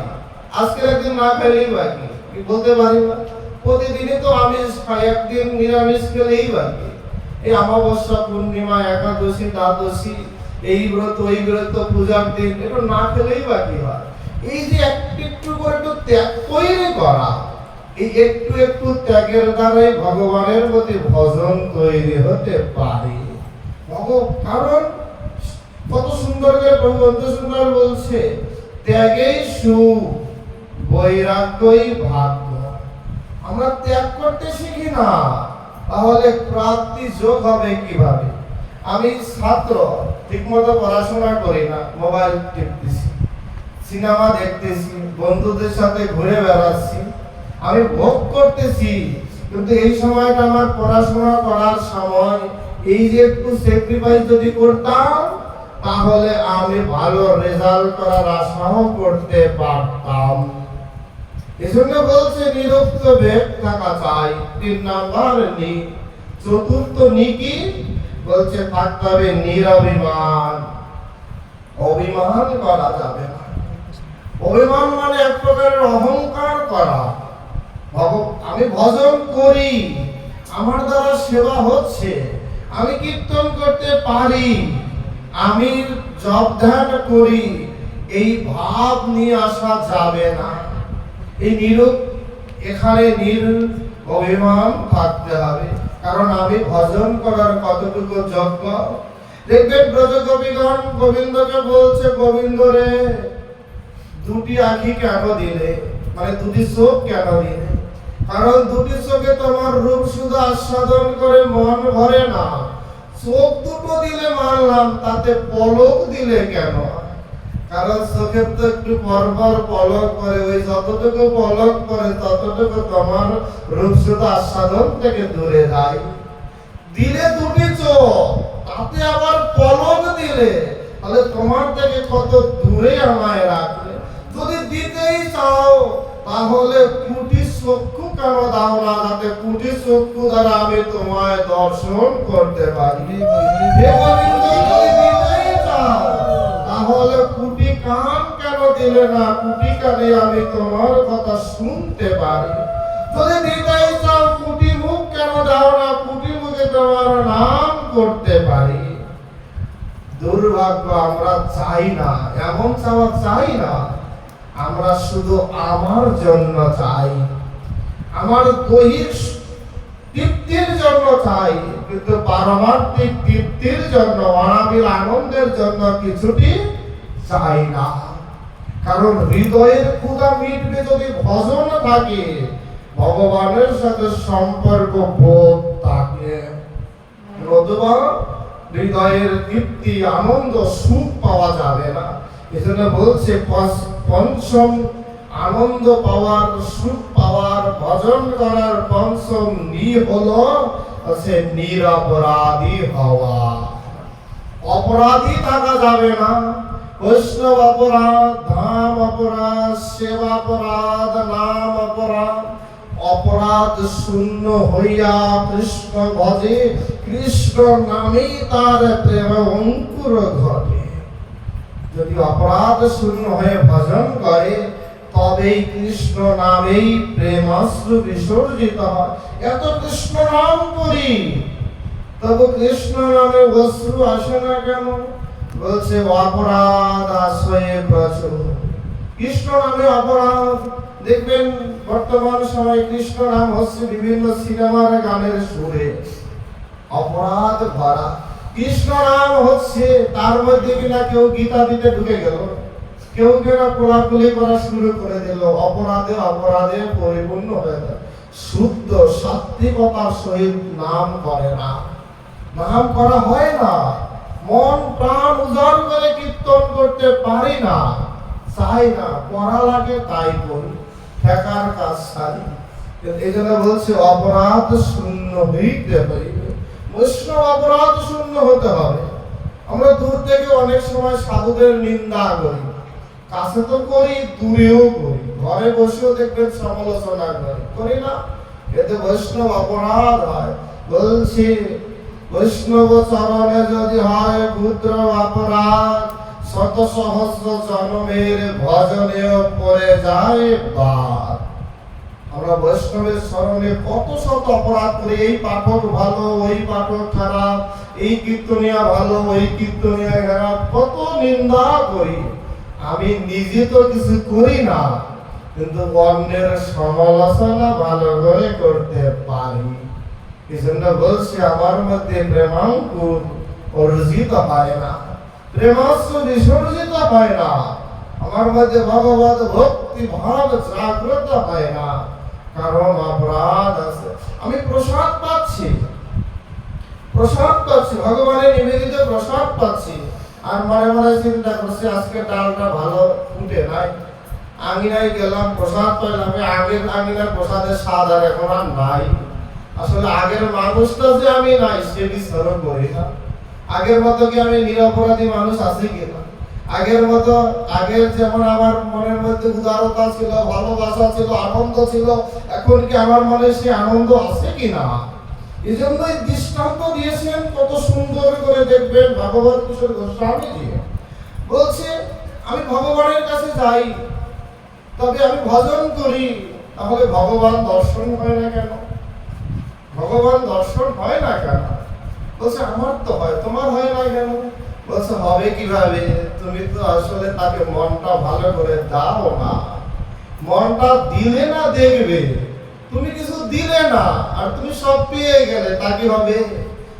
আজকে একদিন না খেলেই বাকি, কি বলতে পারি না? প্রতিদিনই তো আমিষ খাই, একদিন নিরামিষ খেলেই বাকি। এই অমাবস্যা, পূর্ণিমা, একাদশী, দ্বাদশী, এই ব্রত ওই ব্রত, পূজার দিন, এটা না খেলেই বাকি হয়। এই যে একটু একটু করে একটু ত্যাগ তৈরি করা, এই একটু একটু ত্যাগের দ্বারাই ভগবানের প্রতি ভজন তৈরি হতে পারে। কারণ কত সুন্দর করে প্রভু সুন্দর বলছে, ত্যাগেই সুখ, বৈরাগ্যই ভাগ্য। আমরা ত্যাগ করতে শিখি না, তাহলে প্রাপ্তি যোগ হবে কিভাবে? আমি ছাত্র, ঠিকমতো পড়াশোনা করি না, মোবাইল টিপতেছি, সিনেমা দেখতেছি, বন্ধুদের সাথে ঘুরে বেড়াচ্ছি, আমি ভোগ করতেছি, কিন্তু এই সময়টা আমার পড়াশোনা করার সময়। এই যে একটু স্যাক্রিফাইস যদি করতাম, তাহলে আমি ভালো রেজাল্ট করার আশাও করতে পারতাম। এজন্য বলছে নিরুক্ত বেগ থাকা চাই। 3 নাম্বার নি। চতুর্থ নি কি বলছে? থাকতে হবে নিরভিমান। অভিমান করা যাবে না। অভিমান মানে এক প্রকারের অহংকার করা। আমি ভজন করি, আমার দ্বারা সেবা হচ্ছে, আমি কীর্তন করতে পারি, আমি জপ ধ্যান করি, এই ভাব নিয়ে আসা যাবে না। এই এখানে অভিমান থাকতে হবে। কারণ আমি ভজন করার কতটুকু যোগ্য। দেখবেন ব্রজগোপীগণ গোবিন্দকে বলছে, গোবিন্দ রে, দুটি আঁখি কেন দিলে, মানে দুটি চোখ কেন দিলে? কারণ দুটি চোখে তোমার রূপ শুধু আস্বাদন করে মন ভরে না। চোখ দুটো দিলে মানলাম, তাতে পলক দিলে কেন? কারণ চোখের তো একটু পরপর পলক করে, ওই যতটুকু পলক করে ততটুকু তোমার রূপ শুধু আস্বাদন থেকে দূরে যায়। দিলে দুটি চোখ, তাতে আবার পলক দিলে, তাহলে তোমার থেকে কত দূরে আমায় রাখবে। যদি দিতেই চাও, তাহলে কুটি চক্ষু কেন দাও না, যাতে কুটি চক্ষু দ্বারা আমি তোমায় দর্শন করতে পারি। তাহলে কুটি কান কেন দিলে না, কুটি কানে আমি তোমার কথা শুনতে পারি। যদি দিতেই চাও, কুটি মুখ কেন দাও না, কুটি মুখে তোমার নাম করতে পারি। দুর্ভাগ্য, আমরা চাই না, এমন চাওয়া চাই না। আমরা শুধু আমার জন্য চাই, আমার দৈহিক তৃপ্তির জন্য চাই, কিন্তু পারমার্থিক তৃপ্তির জন্য, অনাবিল আনন্দের জন্য কিছুটি চাই না। কারণ হৃদয়ের ক্ষুধা মিটবে যদি ভজন থাকে, ভগবানের সাথে সম্পর্ক বোধ থাকে, নতুবা হৃদয়ের তৃপ্তি, আনন্দ, সুখ পাওয়া যাবে না। এজন্য বলছে পঞ্চম আনন্দ পাওয়ার, সুখ পাওয়ার, ভজন করার পঞ্চম নি হলো সে নিরপরাধী হওয়া। অপরাধী থাকা যাবে না। বৈষ্ণব অপরাধ, ধাম অপরাধ, সেবা অপরাধ, নাম অপরাধ। অপরাধ শূন্য হইয়া কৃষ্ণ ভজে, কৃষ্ণ নামেই তার প্রেম অঙ্কুর ঘটে। যদি অপরাধ শূন্য হয়ে ভজন করে, তবেই কৃষ্ণ নামেই প্রেমাশ্রু বিসর্জিত হয়। এত কৃষ্ণ নাম করি, তবু কৃষ্ণ নামে অশ্রু আসে না কেন? বলছে অপরাধ আশ্রয়ে প্রচুর। কৃষ্ণ নামে অপরাধ। দেখবেন বর্তমান সময়ে কৃষ্ণ নাম হচ্ছে বিভিন্ন সিনেমার গানের সুরে অপরাধ ভরা। কৃষ্ণ নাম হচ্ছে, তার মধ্যে কিনা কেউ গীতা দিতে ঢুকে গেল, কেউ কেনা কোলাকুলি করা শুরু করে দিল, অপরাধে অপরাধে পরিপূর্ণ হয়ে যায়। শুদ্ধ সাত্বিকতার সহিত নাম করে না, নাম করা হয় না। মন প্রাণ উজাড় করে কীর্তন করতে পারি না, চাই না, পড়া লাগে তাই করি, ঠেকার কাজ সারি। এই জন্য বলছে অপরাধ শূন্য হইতে হইবে। বৈষ্ণব অপরাধ শূন্য হতে হবে। আমরা দূর থেকে অনেক সময় সাধুদের নিন্দা করি, কাছে তো করি, দূরেও করি, ঘরে বসেও দেখবেন সমালোচনা করি না? এতে বৈষ্ণব অপরাধ হয়। বলছি বৈষ্ণব চরণে যদি হয় ক্ষুদ্র অপরাধ, শত সহস্র জন্মের ভজনেও পড়ে যায় বাদ। আমরা বৈষ্ণবের স্মরণে কত শত অপরাধ করি, এই পাঠক ভালো, ওই পাঠক খারাপ, এই কীর্তনিয়া ভালো, ওই কীর্তনিয়া খারাপ, কত নিন্দা করি। আমি নিজে তো কিছু করি না, কিন্তু অন্যের সমালোচনা ভালো করে করতে পারি। এই জন্য বলছি, আমার মধ্যে প্রেমাঙ্কুর অর্জিত হয় না, প্রেমাস্ত্র বিসর্জিত হয় না, আমার মধ্যে ভগবত ভক্তি ভাব জাগ্রত হয় না, কারণ অপরাধ আছে। আমি প্রসাদ পাচ্ছি, ভগবানের নিবেদিত প্রসাদ পাচ্ছি, আর মনে মনে চিন্তা করছি আজকে ডালটা ভালো ফুটে নাই, আঙিনায় গেলাম, প্রসাদ পাইলাম, আগের আঙিনার প্রসাদের স্বাদ আর এখন আর নাই। আসলে আগের মানুষটা যে আমি নাই সেটি স্মরণ করি না। আগের মতো কি আমি নিরপরাধী মানুষ আছি কিনা, আগের মতো, আগের যেমন আমার মনের মধ্যে উদারতা ছিল, ভালোবাসা ছিল, আনন্দ ছিল, এখন কি আমার মনে সেই আনন্দ আছে কিনা। এই জন্যই দৃষ্টান্ত দিয়েছেন, কত সুন্দর করে দেখবেন ভগবত কিশোর গোস্বামীজি বলছে, আমি ভগবানের কাছে যাই, তবে আমি ভজন করি, তাহলে ভগবান দর্শন হয় না কেন? ভগবান দর্শন হয় না কেন? বলছে আমার তো হয়, তোমার হয় না কেন? বলছে হবে কিভাবে, তুমি তো আসলে তাকে মনটা ভালো করে দাও না, মনটা দিলে না দেখবে, তুমি কিছু দিলে না আর তুমি সব পেয়ে গেলে, তা কি হবে?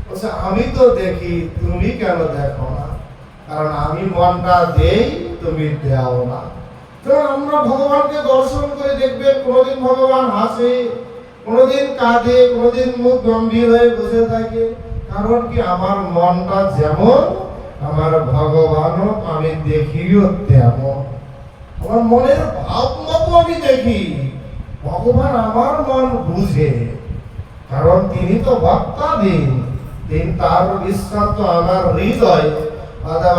বলছে আমি তো দেখি, তুমি কেন দেখো না? কারণ আমি মনটা দেই, তুমি দাও না। কারণ আমরা ভগবানকে দর্শন করে দেখবেন, কোনোদিন ভগবান হাসে, কোনোদিন কাঁদে, কোনোদিন মুখ গম্ভীর হয়ে বসে থাকে। কারণ কি, আমার মনটা যেমন, আমার ভগবানও আমি দেখিও তেমন। আমার মনের ভাব মতো আমি দেখি, ভগবান আমার মন বুঝে, কারণ তিনি তো ভক্তাধীন, তিনি তার দৃষ্টান্ত আমার হৃদয়,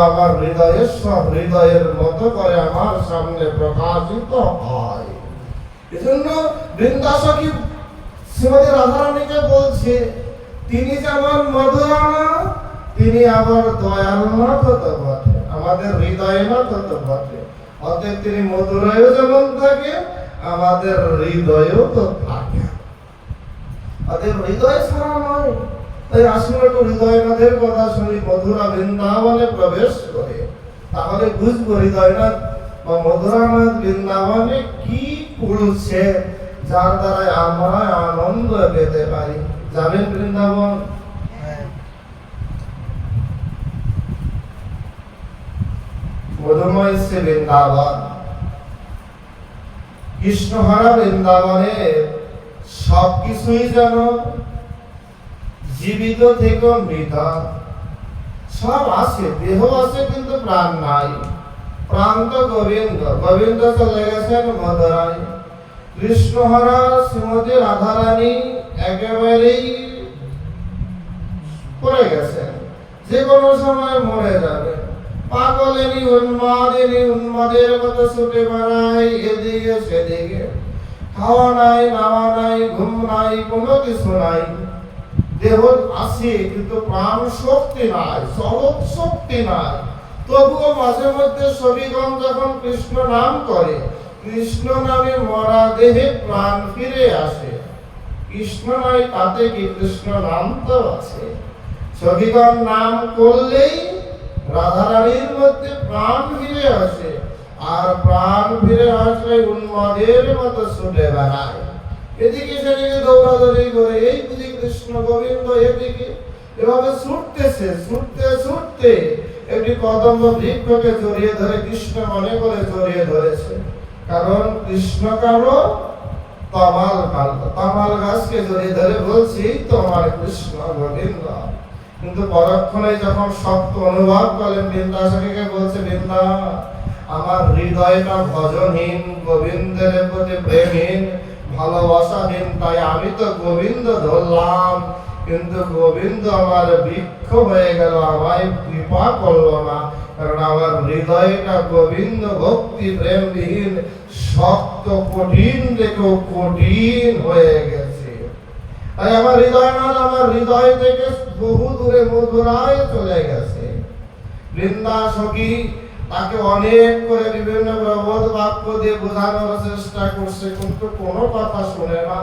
আমার হৃদয়ের সব হৃদয়ের মতো করে আমার সামনে প্রকাশিত হয়। এজন্য বৃন্দাসখী শ্রীমতী রাধারানীকে বলছে, তিনি যেমন মধুরানা, তিনি আবার দয়াল না তত বটে, আমাদের হৃদয় না তত বটে। অতএব তিনি মধুরায়ও যেমন থাকে, আমাদের হৃদয়ও তো থাকে। অতএব হৃদয় ছাড়া নয়। তাই আসলে একটু হৃদয়নাথের কথা শুনি, মধুরা বৃন্দাবনে প্রবেশ করে, তাহলে বুঝবো হৃদয়নাথ বা মধুরানাথ বৃন্দাবনে কি করছে, যার দ্বারা আমরা আনন্দ পেতে পারি। যাবেন বৃন্দাবন? মধুময় সে বৃন্দাবন, কৃষ্ণহারা বৃন্দাবনে সবকিছুই যেন জীবিত থেকে মৃত, সব আছে, দেহ আছে কিন্তু প্রাণ নাই। প্রাণ তো গোবিন্দ, গোবিন্দ চলে গেছেন মধুরায়। কৃষ্ণহারা শ্রীমতী রাধারানী একেবারেই পড়ে গেছেন, যে কোনো সময় মরে যাবে। পাগলেরই উন্মাদেরই উন্মাদের মতো ছুটে বেড়ায় এদিকে সেদিকে, খাওয়া নাই, নাওয়া নাই, ঘুম নাই, কোনো কিছু নাই। দেহ আছে কিন্তু প্রাণ শক্তি নাই, চলক শক্তি নাই। তবুও মাঝে মধ্যে সবিগণ যখন কৃষ্ণ নাম করে, কৃষ্ণ নামে মরা দেহে প্রাণ ফিরে আসে। কৃষ্ণ নাই তাতে কি, কৃষ্ণ নাম তো আছে। সবিগণ নাম করলেই রাধারানীর মধ্যে প্রাণ ফিরে আসে, আর প্রাণ ফিরে আসলে উন্মাদের মতো ছুটে বেড়ায়, এদিকে সেদিকে দৌড়াদৌড়ি করে, এই বুঝি কৃষ্ণ গোবিন্দ, এদিকে এভাবে ছুটতেছে। ছুটতে ছুটতে একটি কদম্ব বৃক্ষকে জড়িয়ে ধরে কৃষ্ণ মনে করে জড়িয়ে ধরেছে, কারণ কৃষ্ণ কারো তামাল গাছকে জড়িয়ে ধরে বলছি তোমার কৃষ্ণ গোবিন্দ। কিন্তু পরক্ষণে যখন শক্ত অনুভব করলেন, বৃন্দাসখীকে বলছে, বৃন্দা আমার হৃদয়টা ভজনহীন, গোবিন্দের প্রতি প্রেমহীন, ভালোবাসাহীন, তাই আমি তো গোবিন্দ ধরলাম, কিন্তু গোবিন্দ আমার বৃক্ষ হয়ে গেল, আমায় কৃপা করলো না, কারণ আমার হৃদয়টা গোবিন্দ ভক্তি প্রেমবিহীন, শক্ত কঠিন দেখো কঠিন হয়ে গেছে। তাই আমার হৃদয়নাথ আমার হৃদয় থেকে বহু দূরে মধুরায় চলে গেছে। বৃন্দাসখী তাকে অনেক করে বিভিন্ন প্রবোধ বাক্য দিয়ে বোঝানোর চেষ্টা করছে, কিন্তু কোনো কথা শুনে না।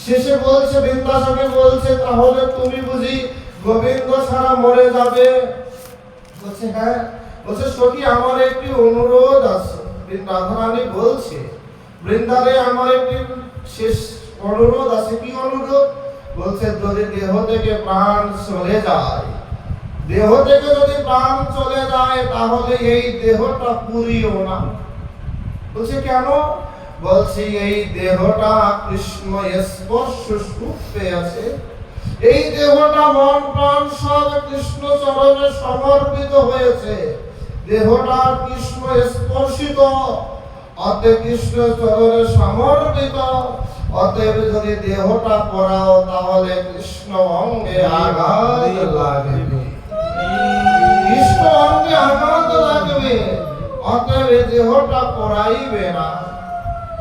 শেষে বলছে, বৃন্দাসকে বলছে, তাহলে তুমি বুঝি গোবিন্দ ছাড়া মরে যাবে? বলছে হ্যাঁ। বলছে সখী, আমার একটি অনুরোধ আছে। রাধারানী বলছে, বৃন্দারে আমার একটি শেষ অনুরোধ আছে। কি অনুরোধ? বলছে যদি দেহ থেকে প্রাণ চলে যায়, দেহ থেকে যদি প্রাণ চলে যায়, তাহলে এই দেহটা পুরিও না। বলছে কেন? বলছে এই দেহটা কৃষ্ণ স্পর্শ সুখে আছে, এই দেহটা মন প্রাণ সব কৃষ্ণ চরণে সমর্পিত হয়েছে, দেহটা কৃষ্ণ স্পর্শিত, অতএব কৃষ্ণ চরণে সমর্পিত। অতএব যদি দেহটা পড়াও, তাহলে কৃষ্ণ অঙ্গে আঘাত লাগবে, কৃষ্ণ অঙ্গে আঘাত লাগবে। অতএব দেহটা পড়াইবে না।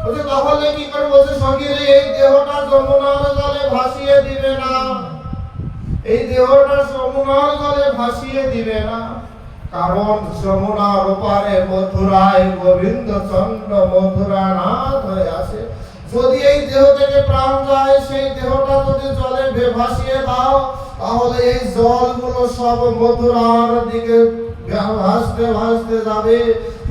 বলছে তাহলে কি করে? বলছে সখী রে, এই দেহটা যমুনার জলে ভাসিয়ে দিবে না, এই দেহটা যমুনার জলে ভাসিয়ে দিবে না। কারণ যমুনার ওপারে মথুরায় গোবিন্দ চন্দ্র মথুরা নাথ হয়ে আছে। যদি এই দেহ থেকে প্রাণ যায়, সেই দেহটা যদি জলে ভাসিয়ে দাও, তাহলে এই জলগুলো সব মথুরার দিকে ভাসতে ভাসতে যাবে।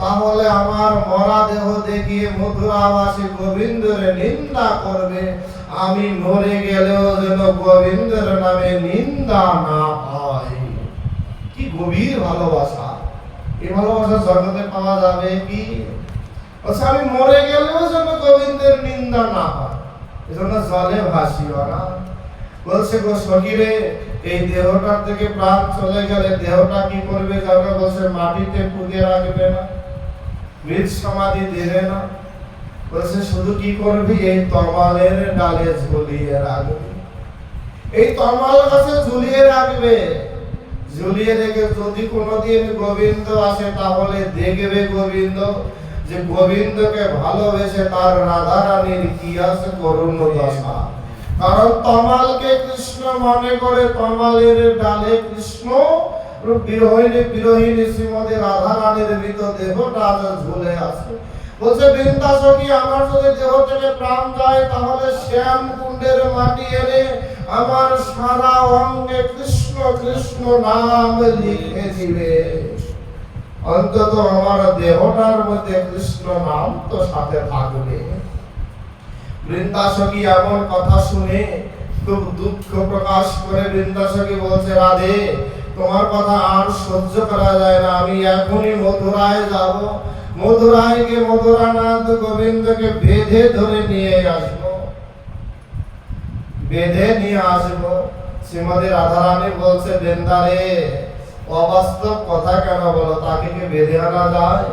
তাহলে আমার মরা দেহ দেখিয়ে মথুরাবাসী গোবিন্দের নিন্দা করবে। আমি মরে গেলেও যেন গোবিন্দের নামে নিন্দা না হয়। কি গভীর ভালোবাসা! এই ভালোবাসা জগতে পাওয়া যাবে কি? আমি মরে গেলেও যেন গোবিন্দের নিন্দা না হয়, এজন্য জলে ভাসিও না। বলছে গো সখী রে, এই দেহটার থেকে প্রাণ চলে গেলে দেহটা কি করবে জানো? বলছে মাটিতে পুঁতে রাখবে না, মৃত সমাধি দেবে না। বলছে শুধু কি করবি? এই তমালের ডালে ঝুলিয়ে রাখবে, এই তমাল গাছে ঝুলিয়ে রাখবে। ঝুলিয়ে রেখে যদি কোনোদিন গোবিন্দ আসে, তাহলে দেখবে গোবিন্দ যে গোবিন্দকে ভালোবেসে তার রাধা রানীর কি আছে করুণ দশা। কারণ তমালকে কৃষ্ণ মনে করে, তমালের ডালে কৃষ্ণ বিরোহিনী শ্রীমতী রাধা রানীর মৃতদেহটা ঝুলে আছে। বলছে বৃন্দাসখী, আমার যদি দেহ থেকে প্রাণ যায়, তাহলে শ্যাম কুণ্ডের মাটি এনে আমার সারা অঙ্গে কৃষ্ণ কৃষ্ণ নাম লিখে দিবে। অন্তত আমার দেহটার মধ্যে কৃষ্ণ নাম তো সাথে থাকবে। বৃন্দাসখী এমন কথা শুনে খুব দুঃখ প্রকাশ করে বৃন্দাসখী বলছে, রাধে, তোমার কথা আর সহ্য করা যায় না, আমি এখনই মথুরায় যাব। মথুরায় গিয়ে মথুরানাথ গোবিন্দকে বেঁধে ধরে নিয়ে আসবো, বেঁধে নিয়ে আসবো। শ্রীমতী রাধারানী বলছে, বৃন্দারে, অবাস্তব কথা কেন বলো? তাকে কি বেঁধে আনা যায়?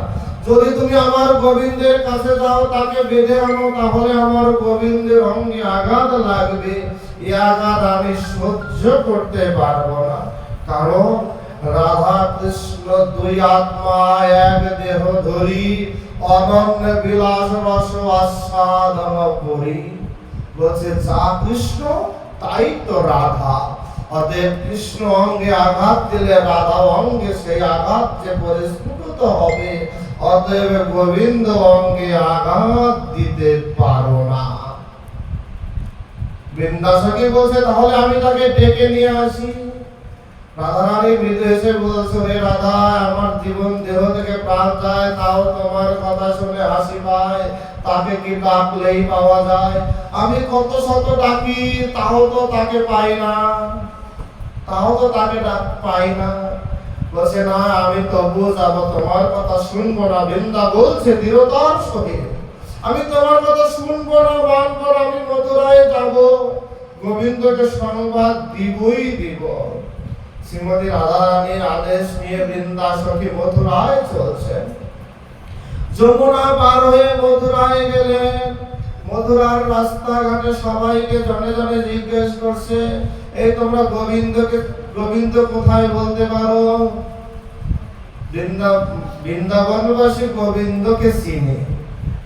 যদি তুমি আমার গোবিন্দের কাছে যাও, তাকে বেঁধে আনো, তাহলে আমার গোবিন্দের অঙ্গে আঘাত লাগবে। এই আঘাত আমি সহ্য করতে পারবো না। কারণ রাধা কৃষ্ণ দুই আত্মা এক দেহ ধরি, অনন্য বিলাস রস আস্বাদন করি। বলছে যা কৃষ্ণ তাই তো রাধা। অতএব কৃষ্ণ অঙ্গে আঘাত দিলে রাধা অঙ্গে সেই আঘাত যে পরিস্ফুটিত হবে। অতএব গোবিন্দ অঙ্গে আঘাত দিতে পারো না। বৃন্দাসখী বলছে, তাহলে আমি তাকে ডেকে নিয়ে আসি। রাধারানী মৃদু এসে বলছে, রে রাধা, আমার জীবন দেহ থেকে প্রাণ যায়, তাও তোমার কথা শুনে হাসি পায়। তাকে কি ডাকলেই পাওয়া যায়? আমি কত শত ডাকি, তাও তো তাকে পাই না, তাও তো তাকে পাই না। বলছে না, আমি তবু যাব, তোমার কথা শুনবো না। বৃন্দা বলছে দৃঢ়তার সহিত, আমি তোমার কথা শুনবো না, মানবো না, আমি মথুরায় যাব, গোবিন্দকে সংবাদ দিবই দিব। শ্রীমতী রাধারানীর আদেশ নিয়ে বৃন্দাসখী মথুরায় চলছেন। যমুনা পার হয়ে মথুরায় গেলেন। মথুরার রাস্তাঘাটে সবাইকে জনে জনে জিজ্ঞেস করছে, এই তোমরা গোবিন্দ কোথায় বলতে পারো? বৃন্দাবনবাসী গোবিন্দকে চিনে,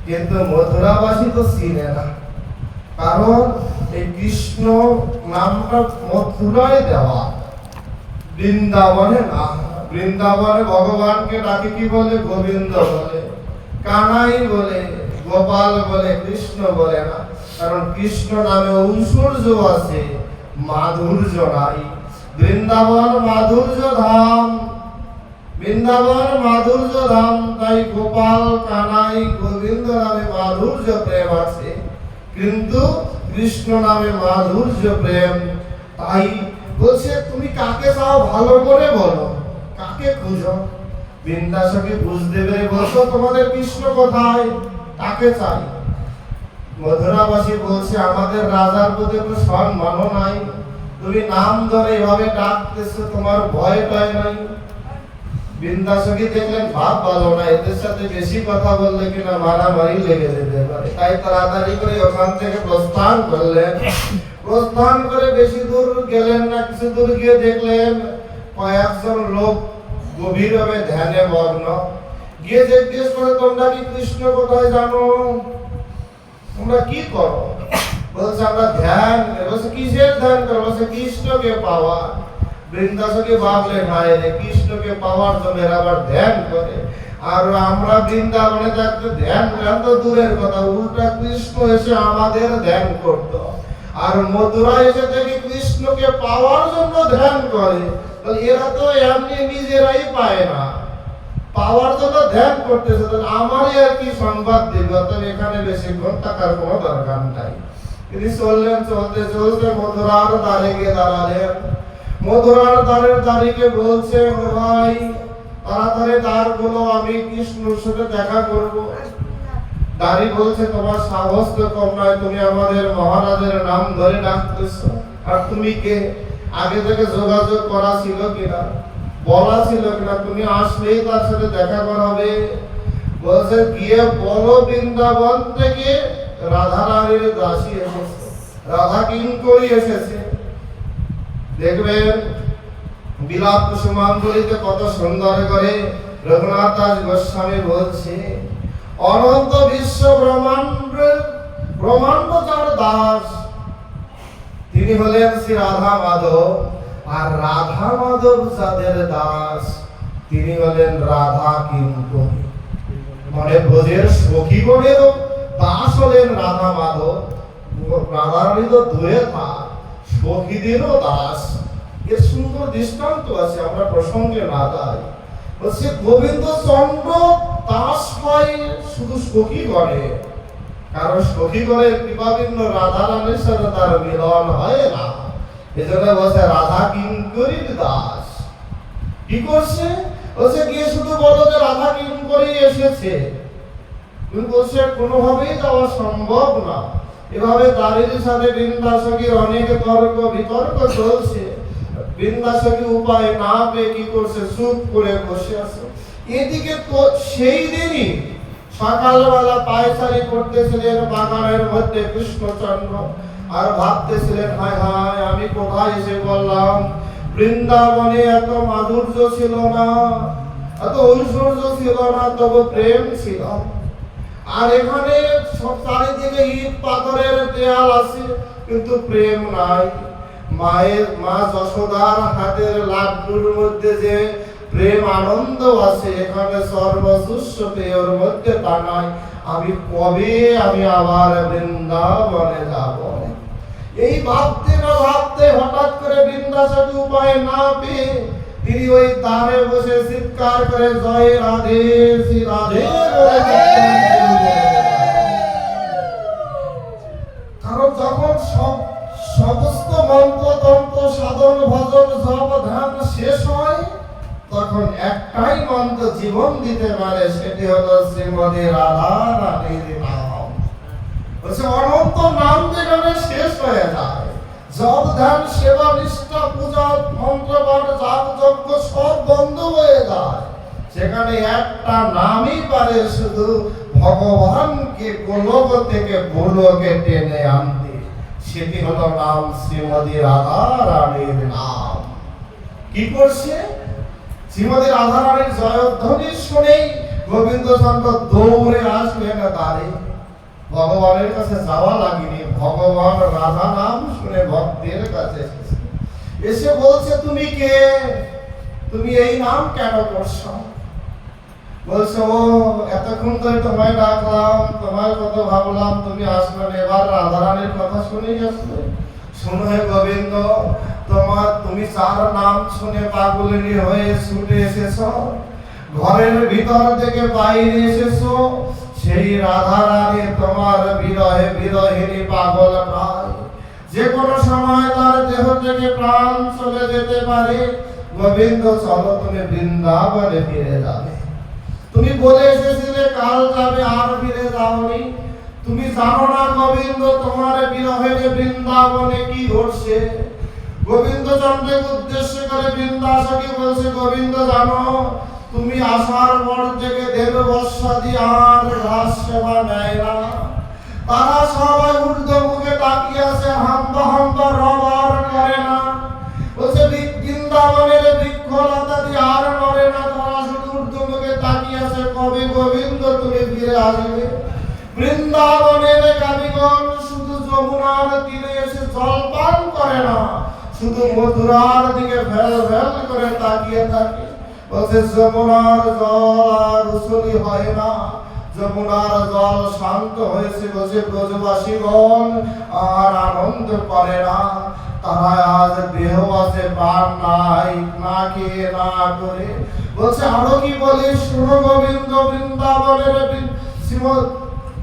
কিন্তু মথুরাবাসী তো চিনে না। কারণ এই কৃষ্ণ নামটা মথুরায় দেওয়া, বৃন্দাবনে না। বৃন্দাবনে ভগবানকে ডাকে কি বলে? গোবিন্দ বলে, কানাই বলে, গোপাল বলে, কৃষ্ণ বলে না। কারণ কৃষ্ণ নামে ঐশ্বর্য আছে, মাধুর্য নাই। বৃন্দাবন মাধুর্য ধাম, বৃন্দাবন মাধুর্য ধাম, তাই গোপাল, কানাই, গোবিন্দ নামে মাধুর্য প্রেম আছে, কিন্তু কৃষ্ণ নামে মাধুর্য প্রেম। তাই বলছে তুমি কাকে চাও ভালো করে বলো, কাকে খুঁজো? বৃন্দাসকে বুঝতে পেরে বলছো তোমাদের কৃষ্ণ কোথায়, কাকে চাই? মধুরাবাসী বলছে আমাদের রাজার প্রতি একটু সম্মানও নাই, তুমি নাম ধরে এভাবে ডাকতেছো, তোমার ভয় টয় নাই। বৃন্দাসকে দেখলেন ভাব ভালো না, এদের সাথে বেশি কথা বললে কিনা মারামারি লেগে যেতে পারে, তাই তাড়াতাড়ি করে ওখান থেকে প্রস্থান করলেন। প্রস্থান করে বেশি দূর গেলেন না, কিছু দূর গিয়ে দেখলেন কয়েকজন লোক গভীরভাবে ধ্যানে মগ্ন। গিয়ে জিজ্ঞেস করে তোমরা কি কৃষ্ণ কোথায় জানো, তোমরা কি করো? বলছে আমরা ধ্যান। বলছে কিসের ধ্যান করো? বলছে কৃষ্ণকে পাওয়া। বৃন্দাসকে ভাবলেন হায় রে, কৃষ্ণকে পাওয়ার জন্য এরা আবার ধ্যান করে, আর আমরা বৃন্দাবনে থাকতে ধ্যান তো দূরের কথা, উল্টা কৃষ্ণ এসে আমাদের ধ্যান করত। আর মথুরা এসে দেখি কৃষ্ণকে পাওয়ার জন্য ধ্যান করে, এরা তো এমনি নিজেরাই পায় না, পাওয়ার জন্য ধ্যান করতেছে, আমারই আর কি সংবাদ দিবে, অতএব এখানে বেশিক্ষণ থাকার কোনো দরকার নাই। তিনি চললেন, চলতে চলতে মথুরার দ্বারে গিয়ে দাঁড়ালেন। মথুরার দ্বারের দ্বারীকে বলছে ভাই তাড়াতাড়ি দ্বার বলো, আমি কৃষ্ণর সাথে দেখা করব। দ্বারী বলছে তোমার সাহস তো কম নয়, তুমি আমাদের মহারাজের নাম ধরে ডাকতেছো, আর তুমি কে? আগে থেকে যোগাযোগ করা ছিল কিনা, বলা ছিল কিনা, তুমি আসলেই তার সাথে দেখা করাবে? বলছে গিয়ে বলো বৃন্দাবন থেকে রাধারানীর দাসী এসেছে, রাধা কিঙ্করী এসেছে। দেখবেন বিলাপ কুসুমাঞ্জলিতে কত সুন্দর করে রঘুনাথ দাস গোস্বামী বলছে অনন্ত বিশ্ব ব্রহ্মাণ্ড যার দাস তিনি হলেন শ্রী রাধা মাধব, আর রাধা মাধব যাদের দাস তিনি হলেন রাধা কিঙ্করী। মানে ব্রজের সখীগণেরও দাস হলেন রাধা মাধব, রাধারানী তো দূরে থাক, সখীদেরও দাস। এর সুন্দর দৃষ্টান্ত আছে, আমরা প্রসঙ্গে না যাই। বলছে গোবিন্দ চন্দ্র দাস হয় শুধু সখীগণে, কারণ সখীগণের কৃপাবিন্ন রাধারানীর সাথে তার মিলন হয় না, এজন্য বলছে রাধা কিঙ্করীর দাস। কি করছে? বলছে গিয়ে শুধু বলো যে রাধা কিঙ্করী এসেছে। তুমি বলছে কোনোভাবেই যাওয়া সম্ভব না। এভাবে দাঁড়িয়ে সাথে বৃন্দাসখীর অনেক তর্ক বিতর্ক চলছে। বৃন্দাসখী উপায় না পেয়ে কি করছে? চুপ করে বসে আছে। এদিকে তো সেই দিনই সকালবেলা পায়চারি করতেছিলেন বাগানের মধ্যে কৃষ্ণচন্দ্র, আর ভাবতেছিলেন হায় হায় আমি কোথায় এসে বললাম, বৃন্দাবনে এত মাধুর্য ছিল না, এত ঐশ্বর্য ছিল না, তবু প্রেম ছিল। আর এখানে সব চারিদিকে ইট পাথরের দেয়াল আছে, কিন্তু প্রেম নাই। মা যশোদার হাতের লাড্ডুর মধ্যে যে প্রেম আনন্দ আছে, এখানে সর্বশুষ্য পেয়ের মধ্যে তা নাই। আমি আবার বৃন্দাবনে যাব। এই ভাবতে না ভাবতে হঠাৎ করে বৃন্দাসখী উপায় না পেয়ে তিনি ওই দ্বারে বসে চিৎকার করে জয় রাধে শ্রী রাধে। কারণ যখন সমস্ত মন্ত্র তন্ত্র সাধন ভজন জপ ধ্যান শেষ হয়, তখন একটাই মন্ত্র জীবন দিতে পারে, সেটি হলো শ্রীমতী রাধা রানীর নাম। বলছে অনন্ত নাম যেখানে শেষ হয়ে যায়, জপ ধ্যান সেবা নিষ্ঠা পূজা মন্ত্র পাঠ জাপ যজ্ঞ সব বন্ধ হয়ে যায়, সেখানে একটা নামই পারে শুধু ভগবানকে গোলক থেকে গোলকে টেনে আনতে, সেটি হলো নাম শ্রীমতী রাধা রানীর নাম। কি করছে? শ্রীমতী রাধা রানীর জয়ধ্বনি শুনেই গোবিন্দচন্দ্র দৌড়ে আসলেন দ্বারে। ভগবানের কাছে যাওয়া লাগেনি, ভগবান রাধা নাম শুনে ভক্তের কাছে এসে বলছে তুমি কে? তুমি এই নাম কেন করছো? বলছে, ও এতক্ষণ ধরে তোমায় ডাকলাম, তোমার কথা ভাবলাম, তুমি আসলে না, এবার রাধারানীর কথা শুনে আসলে। শুনো হে গোবিন্দ, তুমি চার নাম শুনে পাগলিনী হয়ে ছুটে এসেছো, ঘরের ভিতর থেকে বাইরে এসেছো, সেই রাধারানী তোমার বিরহে বিরহিনী পাগল প্রায়, যে কোনো সময় তার দেহ থেকে প্রাণ চলে যেতে পারে। গোবিন্দ চলো, তুমি বৃন্দাবনে ফিরে যাবে। তুমি বলে এসেছিলে কাল যাবে, আর ফিরে যাওনি। তুমি জানো না গোবিন্দ, তোমার বিরহে বৃন্দাবনে কি ঘটছে? গোবিন্দ চন্দ্রকে উদ্দেশ্য করে বৃন্দাসকে বলছে, গোবিন্দ জানো, তুমি আসার পর থেকে দেব বর্ষাদি আর ঘাস সেবা নেয় না। তারা সবাই ঊর্ধ্ব মুখে তাকিয়ে আছে, হাম্বা হাম্বা রবার করে না। বলছে বৃন্দাবনের বৃক্ষলতা দিয়ে আর নড়ে না, তারা শুধু ঊর্ধ্ব মুখে তাকিয়ে আছে, কবে গোবিন্দ তুমি ফিরে আসবে। বৃন্দাবনের কাবিগণ শুধু যমুনার তীরে এসে জল পান করে না, শুধু মথুরার দিকে ভেল ভেল করে তাকিয়ে থাকে। বলছে যমুনার জল আর উছলি হয় না, যমুনার জল শান্ত হয়েছে। বলছে ব্রজবাসীগণ আর আনন্দ করে না, তারা আজ দেহ আছে, প্রাণ নাই, না খেয়ে না করে। বলছে আরো কি বলে, শুনো গোবিন্দ, বৃন্দাবনের শ্রীমৎ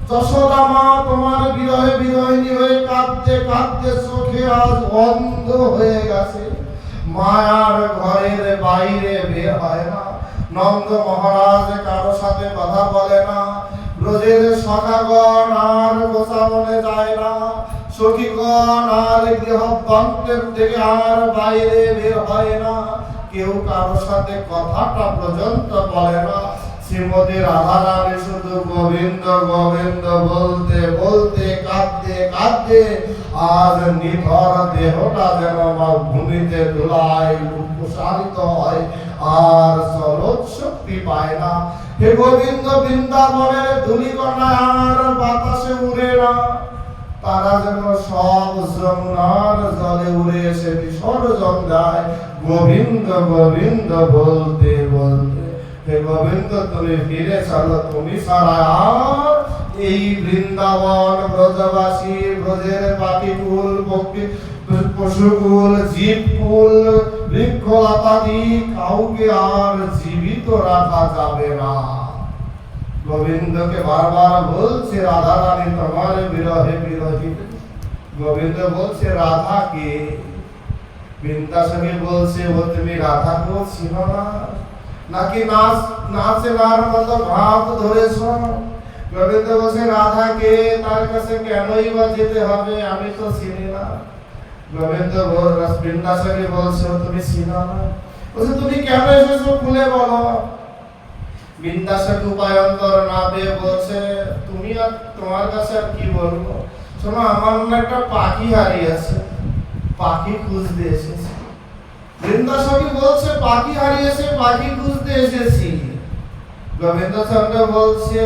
যশোদা মা তোমার বিরহে বিরহিনী হয়ে কাঁদতে কাঁদতে চোখে আজ অন্ধ হয়ে গেছে, মায়ার ঘরের বাইরে বের হয় না। নন্দ মহারাজ কারো সাথে কথা বলে না, ব্রজের সখাগণ আর গোসাবনে যায় না, সখীগণ আর গৃহবন্ধের থেকে আর বাইরে বের হয় না, কেউ কারো সাথে কথাটা পর্যন্ত বলে না। শ্রীমতী রাধারানী শুধু গোবিন্দ গোবিন্দ বলতে বলতে কাঁদতে কাঁদতে আজ নিথর দেহটা যেন ভূমিতে ধুলায় প্রসারিত হয়, আর চলৎ শক্তি পায় না। হে গোবিন্দ, বৃন্দাবনের ধূলিকণা আর বাতাসে উড়ে না, তারা যেন সব যমুনার জলে উড়ে এসে বিসর্জন দেয় গোবিন্দ গোবিন্দ বলতে বলতে। হে গোবিন্দ, তুমি ফিরে চলো, তুমি ছাড়া আর এই বৃন্দাবন ব্রজবাসী, ব্রজের পাখিকুল, পশুকুল, জীবকুল, বৃক্ষলতাদি কাউকে আর জীবিত রাখা যাবে না। গোবিন্দকে বারবার বলছে রাধারানী তোমার বিরহে বিরহিত। গোবিন্দ বলছে রাধা কে? বৃন্দাসকে বলছে, ও তুমি রাধাকেও চিনো না, নাকি নাচেনার মতো ভাব ধরেছ? গোবিন্দ বলছে রাধা কে, তার কাছে কেনই বা যেতে হবে, আমি তো চিনি না। গোবিন্দ বৃন্দাসকে বলছে, তুমি চিনো না? বলছে তুমি কেন এসেছো খুলে বলো। বৃন্দাসক উপায়ন্তর না পেয়ে বলছে, তুমি আর তোমার কাছে আর কি বলবো, শোনো, আমার মনে একটা পাখি হারিয়েছে, পাখি খুঁজতে এসেছি। বৃন্দাসখী বলছে পাখি হারিয়েছে, পাখি খুঁজতে এসেছি। গোবিন্দচন্দ্র বলছে,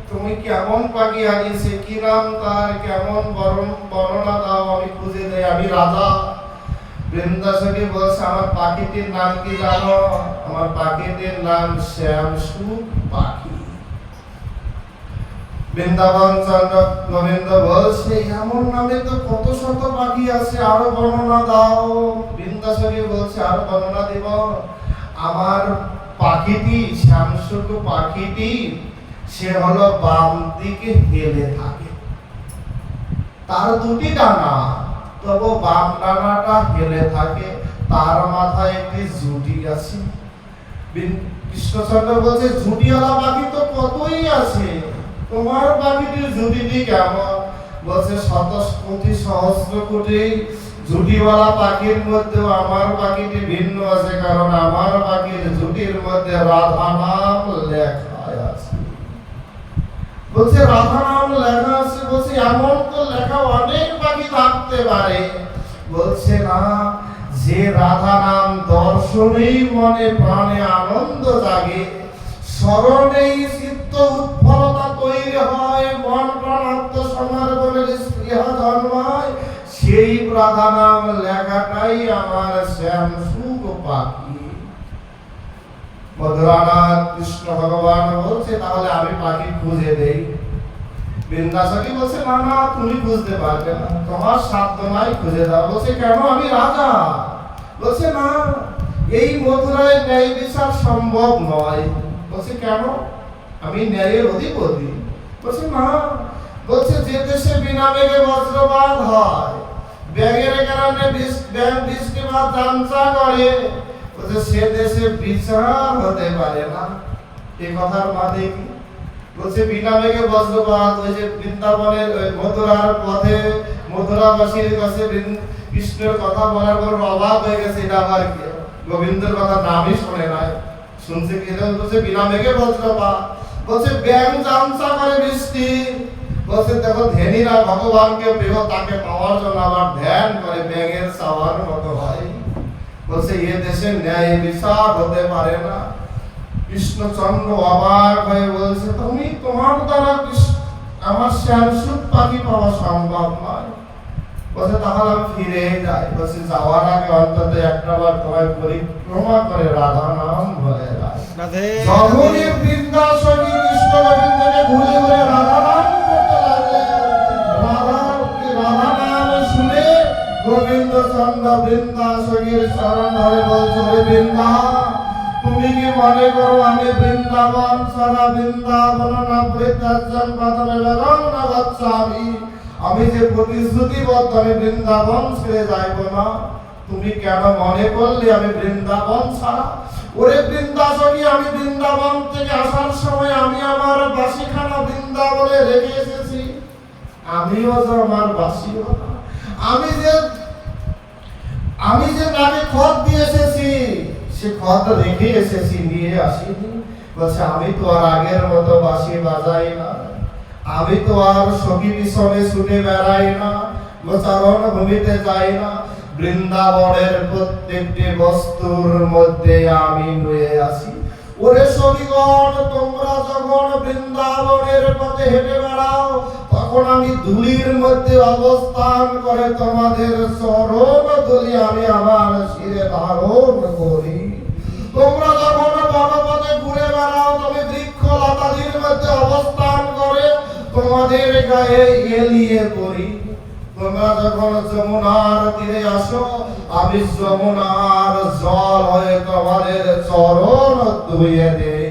তুমি কেমন পাখি হারিয়েছে, কি নাম তার, কেমন বর্ণনা দাও, আমি খুঁজে দেই, আমি রাধা। বৃন্দাসখী বলছে, আমার পাখিটির নাম কি জানো? আমার পাখিটির নাম শ্যামসুখ পাখি। বৃন্দাবন চন্দ্র গোবিন্দ বলছে, এমন নামে তো কত শত পাখি আছে, আরো বর্ণনা দাও। বৃন্দাসখী বলছে, আরো বর্ণনা দিব। আমার পাখিটি, শ্যামসুখ পাখিটি, সে হলো বাম দিকে হেলে থাকে, তার দুটি ডানা, তবু বাম ডানাটা হেলে থাকে, তার মাথায় একটি ঝুঁটি আছে। কৃষ্ণচন্দ্র বলছে, ঝুঁটিওয়ালা পাখি তো কতই আছে, তোমার পাখিটির ঝুঁটিটি কেমন? বলছে, শতকোটি সহস্র কোটি ঝুঁটিওয়ালা পাখির মধ্যেও আমার পাখিটি ভিন্ন আছে, কারণ আমার পাখির ঝুঁটির মধ্যে রাধা নাম লেখা আছে। বলছে রাধা নাম লেখা আছে? বলছে এমন তো লেখা অনেক পাখি থাকতে পারে। বলছে না, যে রাধা নাম দর্শনেই মনে প্রাণে আনন্দ জাগে, স্মরণেই চিত্ত উৎফলতা তৈরি হয়, মন প্রাণ আত্মসমর্পণের স্পৃহা জন্মায়, সেই রাধা নাম লেখাটাই আমার শ্যামসুখ পাখি। মধুরানাথ কৃষ্ণ ভগবান বলছে তাহলে আমি পাখি খুঁজে দেই। বৃন্দাসখী বলছে না না, তুমি খুঁজতে পারবে না, তোমার সাধ্য নাই, খুঁজে দাও। বলছে কেন, আমি রাজা। বলছে না, এই মথুরায় ন্যায় বিচার সম্ভব নয়। বলছে কেন, আমি ন্যায়ের অধিপতি। বলছে না, বলছে যে দেশে বিনা বেগে বজ্রপাত হয়, ব্যাঙের কারণে ব্যাঙ বৃষ্টিপাত জামচা করে, বলছে সে দেশে বিচার হতে পারে না। এই কথার মানে কি? বলছে বিনা বেগে বজ্রপাত, ওই যে বৃন্দাবনের মথুরার পথে মথুরাবাসীর কাছে কৃষ্ণের কথা বলার পর অবাক হয়ে গেছে, এটা আবার কি, গোবিন্দের কথা নামই শোনে নাই, শুনছে কি? বলছে বিনা বেগে বজ্রপাত, বলছে ব্যাঙ জামচা করে বৃষ্টি। বলছে দেখো ধ্যানীরা ভগবানকে প্রিয়, তাকে পাওয়ার জন্য আবার ধ্যান করে, ব্যাঙের চাওয়ার মতো হয়। বলছে এ দেশে ন্যায় বিচার হতে পারে না। কৃষ্ণচন্দ্র অবাক হয়ে বলছে তুমি, তোমার দ্বারা আমার শ্যামসুখ পাখি পাওয়া সম্ভব নয়। বলছে তাহলে আমি ফিরে যাই। বলছে যাওয়ার আগে অন্তত একটা বার তোমায় পরিক্রমা করে রাধা নাম বলে যাই। যখনই বৃন্দাসখী কৃষ্ণ গোবিন্দকে ঘুরে ঘুরে রাধা নাম করতে লাগলেন, রাধা নাম শুনে গোবিন্দ চন্দ্র বৃন্দাসখীর চরণ ধরে বলছে বৃন্দা, তুমি কি মনে করো আমি বৃন্দাবন সারা বৃন্দাবন না পরিত্যাজ্যং পাতলে বেরং না গচ্ছামি, আমি যে প্রতিশ্রুতিবদ্ধ আমি বৃন্দাবন ছেড়ে যাইব না, তুমি কেন মনে করলে আমি বৃন্দাবন ছাড়া? ওরে বৃন্দাসখী, আমি বৃন্দাবন থেকে আসার সময় আমি আমার বাসিখানা বৃন্দাবনে রেখে এসেছি। আমিও যে আমার বাসি, আমি যে নামে খত দিয়ে এসেছি, সে খত রেখে এসেছি, নিয়ে আসিনি। বলছে আমি তো আর আগের মতো বাঁশি বাজাই না, আমি তো আর সখী পিছনে ছুটে বেড়াই না, গোচারণ ভূমিতে যাই না, বৃন্দাবনের প্রত্যেকটি বস্তুর মধ্যে আমি নুয়ে আছি। ওরে সখীগণ, তোমরা যখন বৃন্দাবনের পথে হেঁটে বেড়াও, তখন আমি ধুলির মধ্যে অবস্থান করে তোমাদের চরণ ধুলি আমি আমার শিরে ধারণ করি। তোমরা যখন বনপথে ঘুরে বেড়াও, তবে বৃক্ষ লতাদির মধ্যে অবস্থান করে তোমাদের গায়ে এলিয়ে পড়ি। তোমরা যখন যমুনার তীরে আসো, আমি যমুনার জল হয়ে তোমাদের চরণ ধুয়ে দেই।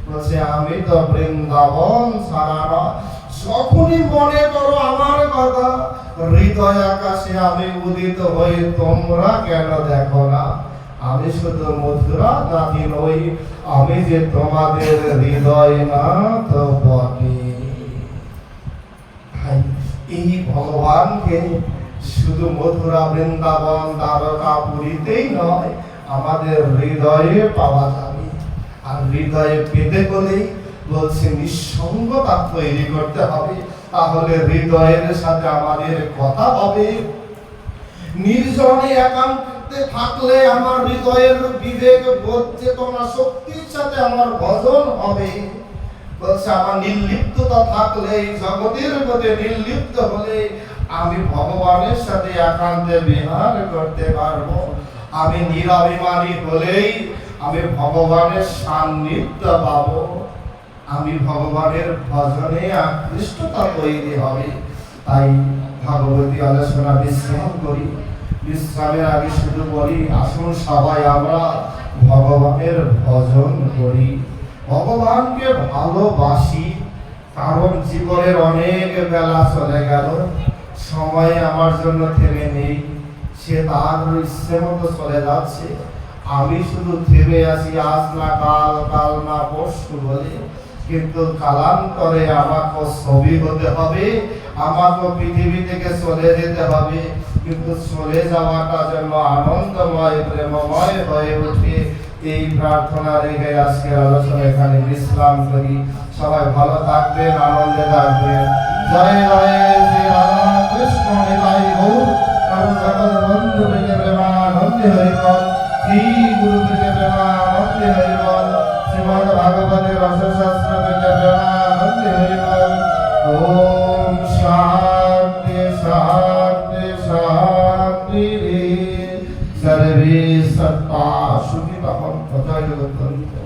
বলছে আমি তো বৃন্দাবন ছাড়া না। যখনই মনে করো আমার কথা, হৃদয় আকাশে আমি উদিত হই, তোমরা কেন দেখো না? আমি শুধু মথুরা নাতি নই, আমি যে তোমাদের হৃদয় না তো বটে। এই ভগবানকে শুধু মথুরা বৃন্দাবন দ্বারকা পুরীতেই নয়, আমাদের হৃদয়ে পাওয়া যাবে। আর হৃদয়ে পেতে গেলেই বলছে নিঃসঙ্গতা তৈরি করতে হবে, তাহলে হৃদয়ের সাথে আমাদের কথা হবে। নির্জনে একান্তে থাকলে আমার হৃদয়ের বিবেক বোধ চেতনা শক্তির সাথে আমার ভজন হবে। বলছে আমার নির্লিপ্ততা থাকলে, জগতের মধ্যে নির্লিপ্ত হলে আমি ভগবানের সাথে একান্তে বিহার করতে পারবো। আমি নিরাভিমানী হলেই আমি ভগবানের সান্নিধ্য পাবো। আমি ভগবানের ভজনে আকৃষ্টতা তৈরি হবে। তাই ভাগবতী আলোচনা বিশ্রাম করি। বিশ্রামের আগে শুধু বলি, আসুন সবাই আমরা ভগবানের ভজন করি, ভগবানকে ভালোবাসি। কারণ জীবনের অনেক বেলা চলে গেল, সময় আমার জন্য থেমে নেই, সে তার ইচ্ছে মতো চলে যাচ্ছে। আমি শুধু থেমে আছি আজ না কাল, কাল না পরশু বলে। কিন্তু কালান্তরে আমাকে ছবি হতে হবে, আমাকে পৃথিবী থেকে চলে যেতে হবে। কিন্তু চলে যাওয়াটা যেন আনন্দময় প্রেমময় হয়ে ওঠে, এই প্রার্থনা রেখে আজকের আলোচনা এখানে বিশ্রাম করি। সবাই ভালো থাকবেন, আনন্দে থাকবেন। জয় জয় শ্রী রাধা কৃষ্ণ নিতাই গৌর, প্রভু জগৎ বন্ধু পেতে প্রেমানন্দে হরিবল, শ্রী গুরু পেতে প্রেমানন্দে হরিবল, শ্রীমদ ভাগবতের রসশাস্ত্র পেতে প্রেমানন্দে হরিবল। ওম শান্তি শান্তি শান্তি। सर्वे सत्ता सुखी भवन्तु। जय जगद्गुरु।